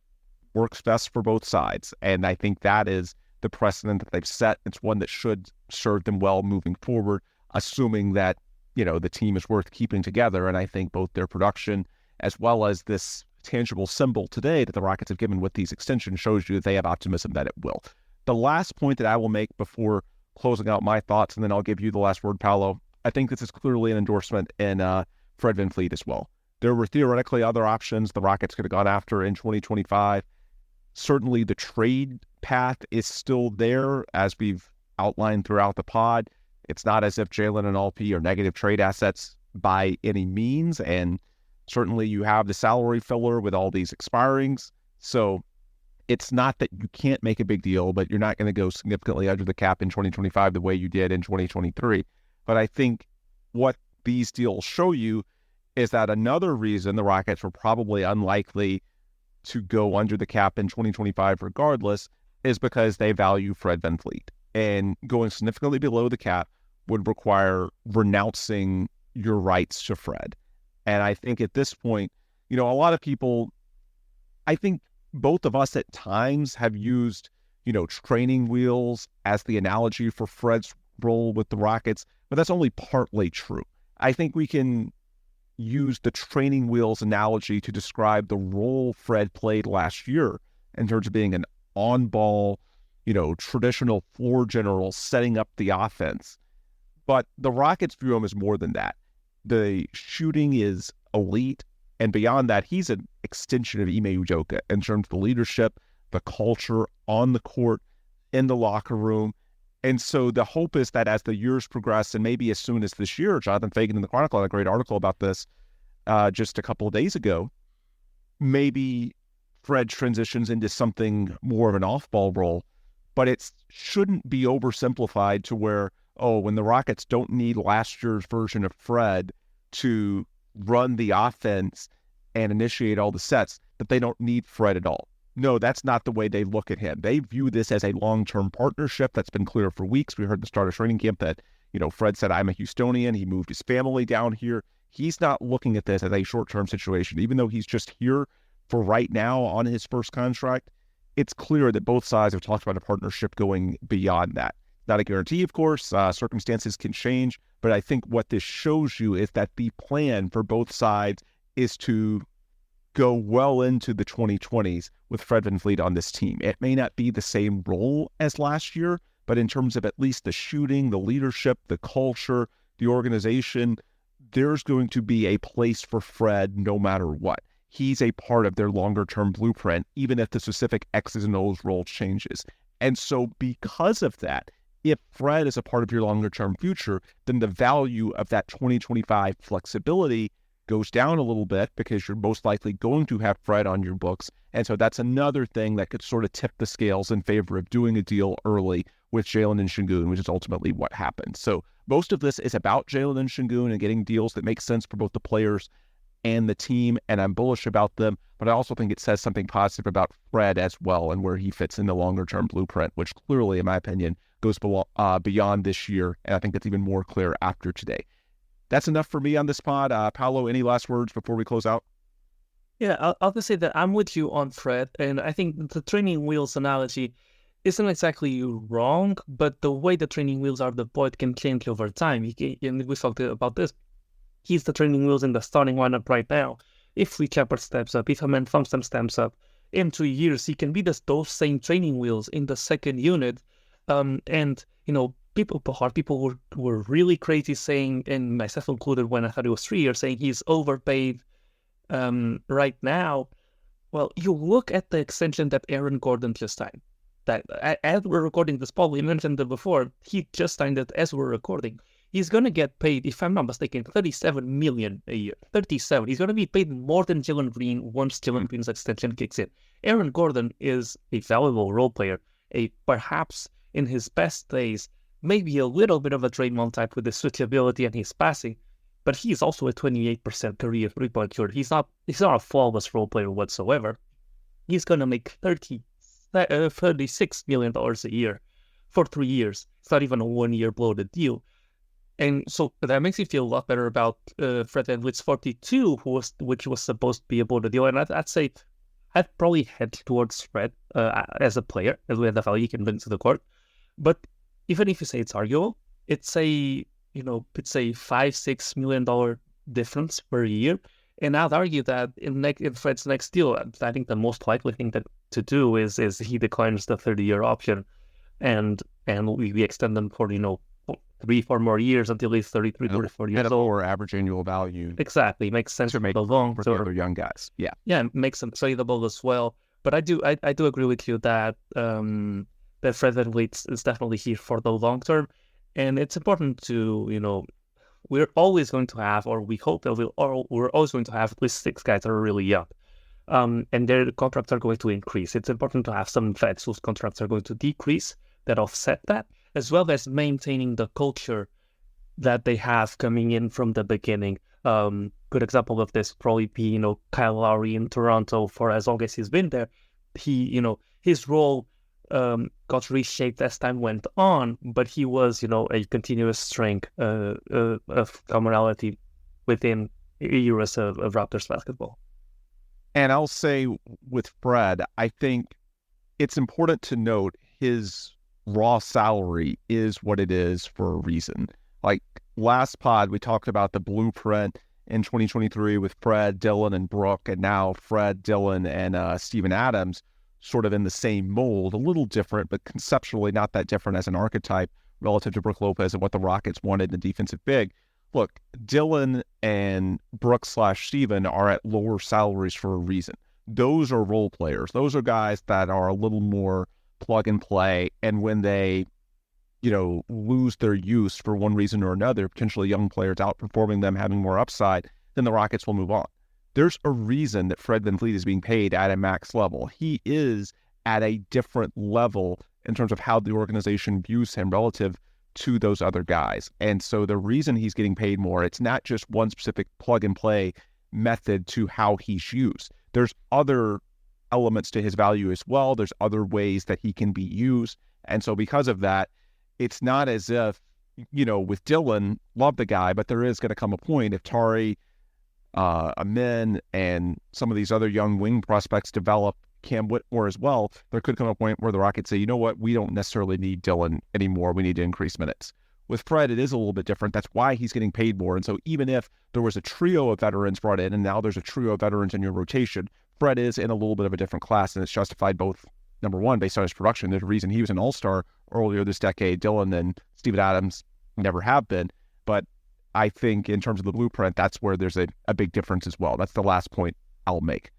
works best for both sides. And I think that is the precedent that they've set. It's one that should serve them well moving forward, assuming that, the team is worth keeping together. And I think both their production as well as this tangible symbol today that the Rockets have given with these extensions shows you that they have optimism that it will. The last point that I will make before closing out my thoughts, and then I'll give you the last word, Paulo, I think this is clearly an endorsement in Fred VanVleet as well. There were theoretically other options the Rockets could have gone after in 2025. Certainly the trade path is still there, as we've outlined throughout the pod. It's not as if Jalen and LP are negative trade assets by any means, and certainly you have the salary filler with all these expirings. So it's not that you can't make a big deal, but you're not going to go significantly under the cap in 2025 the way you did in 2023. But I think what these deals show you is that another reason the Rockets were probably unlikely to go under the cap in 2025 regardless is because they value Fred VanVleet. And going significantly below the cap would require renouncing your rights to Fred. And I think at this point, a lot of people, I think both of us at times have used, training wheels as the analogy for Fred's role with the Rockets, but that's only partly true. I think we can use the training wheels analogy to describe the role Fred played last year in terms of being an on-ball, traditional floor general setting up the offense. But the Rockets view him as more than that. The shooting is elite, and beyond that, he's an extension of Ime Udoka in terms of the leadership, the culture on the court, in the locker room. And so the hope is that as the years progress, and maybe as soon as this year, Jonathan Fagan in the Chronicle had a great article about this just a couple of days ago, maybe Fred transitions into something more of an off-ball role, but it shouldn't be oversimplified to where, when the Rockets don't need last year's version of Fred to run the offense and initiate all the sets, that they don't need Fred at all. No, that's not the way they look at him. They view this as a long-term partnership. That's been clear for weeks. We heard the start of training camp that, Fred said, I'm a Houstonian. He moved his family down here. He's not looking at this as a short-term situation. Even though he's just here for right now on his first contract, it's clear that both sides have talked about a partnership going beyond that. Not a guarantee, of course. Circumstances can change. But I think what this shows you is that the plan for both sides is to go well into the 2020s with Fred VanVleet on this team. It may not be the same role as last year, but in terms of at least the shooting, the leadership, the culture, the organization, there's going to be a place for Fred no matter what. He's a part of their longer-term blueprint, even if the specific X's and O's role changes. And so because of that, if Fred is a part of your longer-term future, then the value of that 2025 flexibility goes down a little bit because you're most likely going to have Fred on your books. And so that's another thing that could sort of tip the scales in favor of doing a deal early with Jalen and Sengun, which is ultimately what happened. So most of this is about Jalen and Sengun and getting deals that make sense for both the players and the team, and I'm bullish about them, but I also think it says something positive about Fred as well and where he fits in the longer-term blueprint, which clearly, in my opinion, goes beyond this year, and I think it's even more clear after today. That's enough for me on this pod. Paulo, any last words before we close out? Yeah, I'll just say that I'm with you on Fred, and I think the training wheels analogy isn't exactly wrong, but the way the training wheels are deployed can change over time. And we talked about this. He's the training wheels in the starting lineup right now. If Lee Shepard steps up, if Amen Thompson steps up, in 2 years, he can be those same training wheels in the second unit. And, people were really crazy saying, and myself included when I thought it was 3 years, saying he's overpaid right now. Well, you look at the extension that Aaron Gordon just signed. That as we're recording this, Paul, we mentioned it before, he just signed it as we're recording. He's going to get paid, if I'm not mistaken, $37 million a year. 37. He's going to be paid more than Jalen Green once Jalen Green's extension kicks in. Aaron Gordon is a valuable role player, perhaps in his best days, maybe a little bit of a Draymond type with his switchability and his passing, but he's also a 28% career three-point shooter. He's not a flawless role player whatsoever. He's going to make $36 million a year for 3 years. It's not even a 1 year bloated deal. And so that makes me feel a lot better about Fred VanVleet's 42, which was supposed to be a bloated deal. And I'd say I'd probably head towards Fred as a player, as we have the value he can bring to the court. But even if you say it's arguable, it's a $5-6 million difference per year. And I'd argue that in Fred's next deal, I think the most likely thing to do is he declines the 30-year option, and we extend them for 3-4 more years until he's 33, 34 years old. At a old. lower average annual value. Exactly. Makes sense to make the long for term. the other young guys. Yeah. Yeah, it makes them tradable as well. But I do agree with you that that Fred VanVleet is definitely here for the long term. And it's important to, we're always going to have, or we hope that we're always going to have at least 6 guys that are really young. And their contracts are going to increase. It's important to have some vets whose contracts are going to decrease that offset that, as well as maintaining the culture that they have coming in from the beginning. Good example of this probably be, Kyle Lowry in Toronto for as long as he's been there. His role got reshaped as time went on, but he was, a continuous strength of commonality within eras of Raptors basketball. And I'll say with Fred, I think it's important to note his raw salary is what it is for a reason. Like last pod, we talked about the blueprint in 2023 with Fred, Dylan, and Brooke, and now Fred, Dylan, and Steven Adams sort of in the same mold, a little different, but conceptually not that different as an archetype relative to Brooke Lopez and what the Rockets wanted in the defensive big. Look, Dylan and Brooke/Steven are at lower salaries for a reason. Those are role players. Those are guys that are a little more plug and play, and when they lose their use for one reason or another, potentially young players outperforming them, having more upside, then the Rockets will move on. There's a reason that Fred VanVleet is being paid at a max level. He is at a different level in terms of how the organization views him relative to those other guys. And so the reason he's getting paid more, it's not just one specific plug and play method to how he's used. There's other elements to his value as well. There's other ways that he can be used. And so because of that, it's not as if, with Dylan, love the guy, but there is going to come a point if Tari, Amin, and some of these other young wing prospects develop, Cam Whitmore as well, there could come a point where the Rockets say, you know what, we don't necessarily need Dylan anymore. We need to increase minutes. With Fred, it is a little bit different. That's why he's getting paid more. And so even if there was a trio of veterans brought in and now there's a trio of veterans in your rotation, Fred is in a little bit of a different class, and it's justified both, number one, based on his production. There's a reason he was an all-star earlier this decade. Dylan and Steven Adams never have been. But I think in terms of the blueprint, that's where there's a big difference as well. That's the last point I'll make.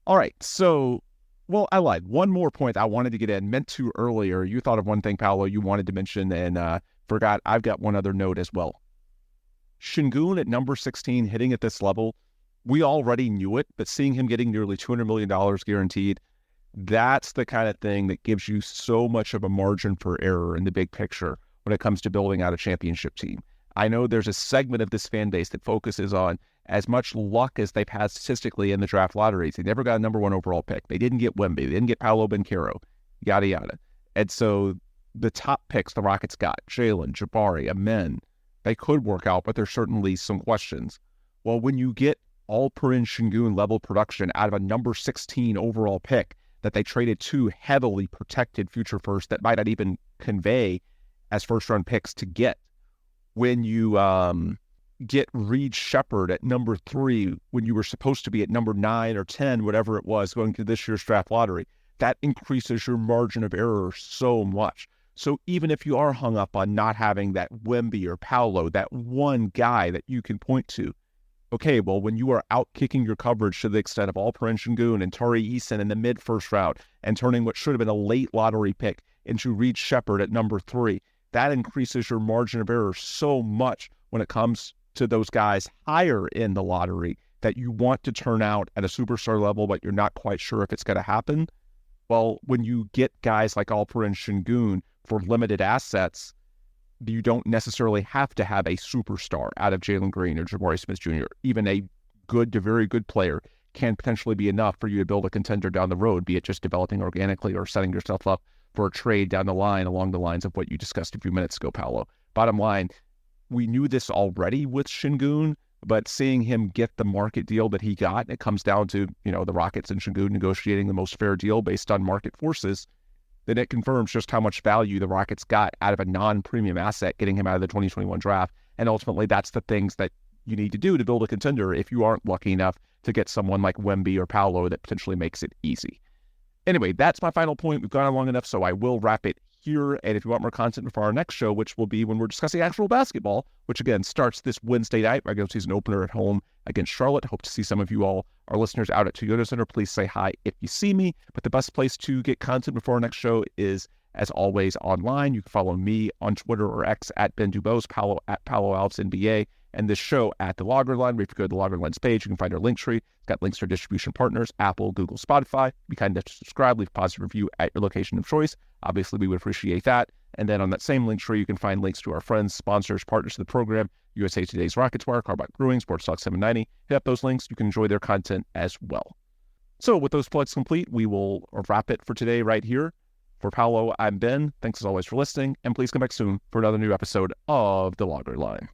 All right, so, well, I lied. One more point I wanted to get in, meant to earlier. You thought of one thing, Paulo, you wanted to mention, and forgot. I've got one other note as well. Sengun at number 16 hitting at this level, we already knew it, but seeing him getting nearly $200 million guaranteed, that's the kind of thing that gives you so much of a margin for error in the big picture when it comes to building out a championship team. I know there's a segment of this fan base that focuses on as much luck as they've had statistically in the draft lotteries. They never got a number 1 overall pick. They didn't get Wemby. They didn't get Paulo Banchero, yada, yada. And so the top picks the Rockets got, Jalen, Jabari, Amen, they could work out, but there's certainly some questions. Well, when you get Alperen Sengun level production out of a number 16 overall pick that they traded 2 heavily protected future firsts that might not even convey as first-round picks to get, when you get Reed Shepherd at number 3 when you were supposed to be at number 9 or 10, whatever it was, going to this year's draft lottery, that increases your margin of error so much. So even if you are hung up on not having that Wemby or Paulo, that one guy that you can point to, okay, well, when you are out kicking your coverage to the extent of Alperen Sengun and Tari Eason in the mid-first round and turning what should have been a late lottery pick into Reed Shepherd at number 3, that increases your margin of error so much when it comes to those guys higher in the lottery that you want to turn out at a superstar level, but you're not quite sure if it's going to happen. Well, when you get guys like Alperen Sengun for limited assets, you don't necessarily have to have a superstar out of Jalen Green or Jabari Smith Jr. Even a good to very good player can potentially be enough for you to build a contender down the road, be it just developing organically or setting yourself up for a trade down the line along the lines of what you discussed a few minutes ago, Paulo. Bottom line, we knew this already with Sengun, but seeing him get the market deal that he got, it comes down to, the Rockets and Sengun negotiating the most fair deal based on market forces, then it confirms just how much value the Rockets got out of a non-premium asset, getting him out of the 2021 draft. And ultimately, that's the things that you need to do to build a contender if you aren't lucky enough to get someone like Wemby or Paulo that potentially makes it easy. Anyway, that's my final point. We've gone on long enough, so I will wrap it here. And if you want more content for our next show, which will be when we're discussing actual basketball, which again starts this Wednesday night, regular season opener at home against Charlotte. Hope to see some of you all, our listeners out at Toyota Center. Please say hi if you see me. But the best place to get content before our next show is, as always, online. You can follow me on Twitter or X at Ben DuBose, Paulo at Paulo Alves NBA, and this show at The Logger Line. If you go to the Logger Line's page, you can find our link tree. It's got links to our distribution partners, Apple, Google, Spotify. Be kind enough to subscribe, leave a positive review at your location of choice. Obviously, we would appreciate that. And then on that same link tree, you can find links to our friends, sponsors, partners of the program, USA Today's Rockets Wire, Carbach Brewing, Sports Talk 790. Hit up those links. You can enjoy their content as well. So with those plugs complete, we will wrap it for today right here. For Paulo, I'm Ben. Thanks as always for listening, and please come back soon for another new episode of The Logger Line.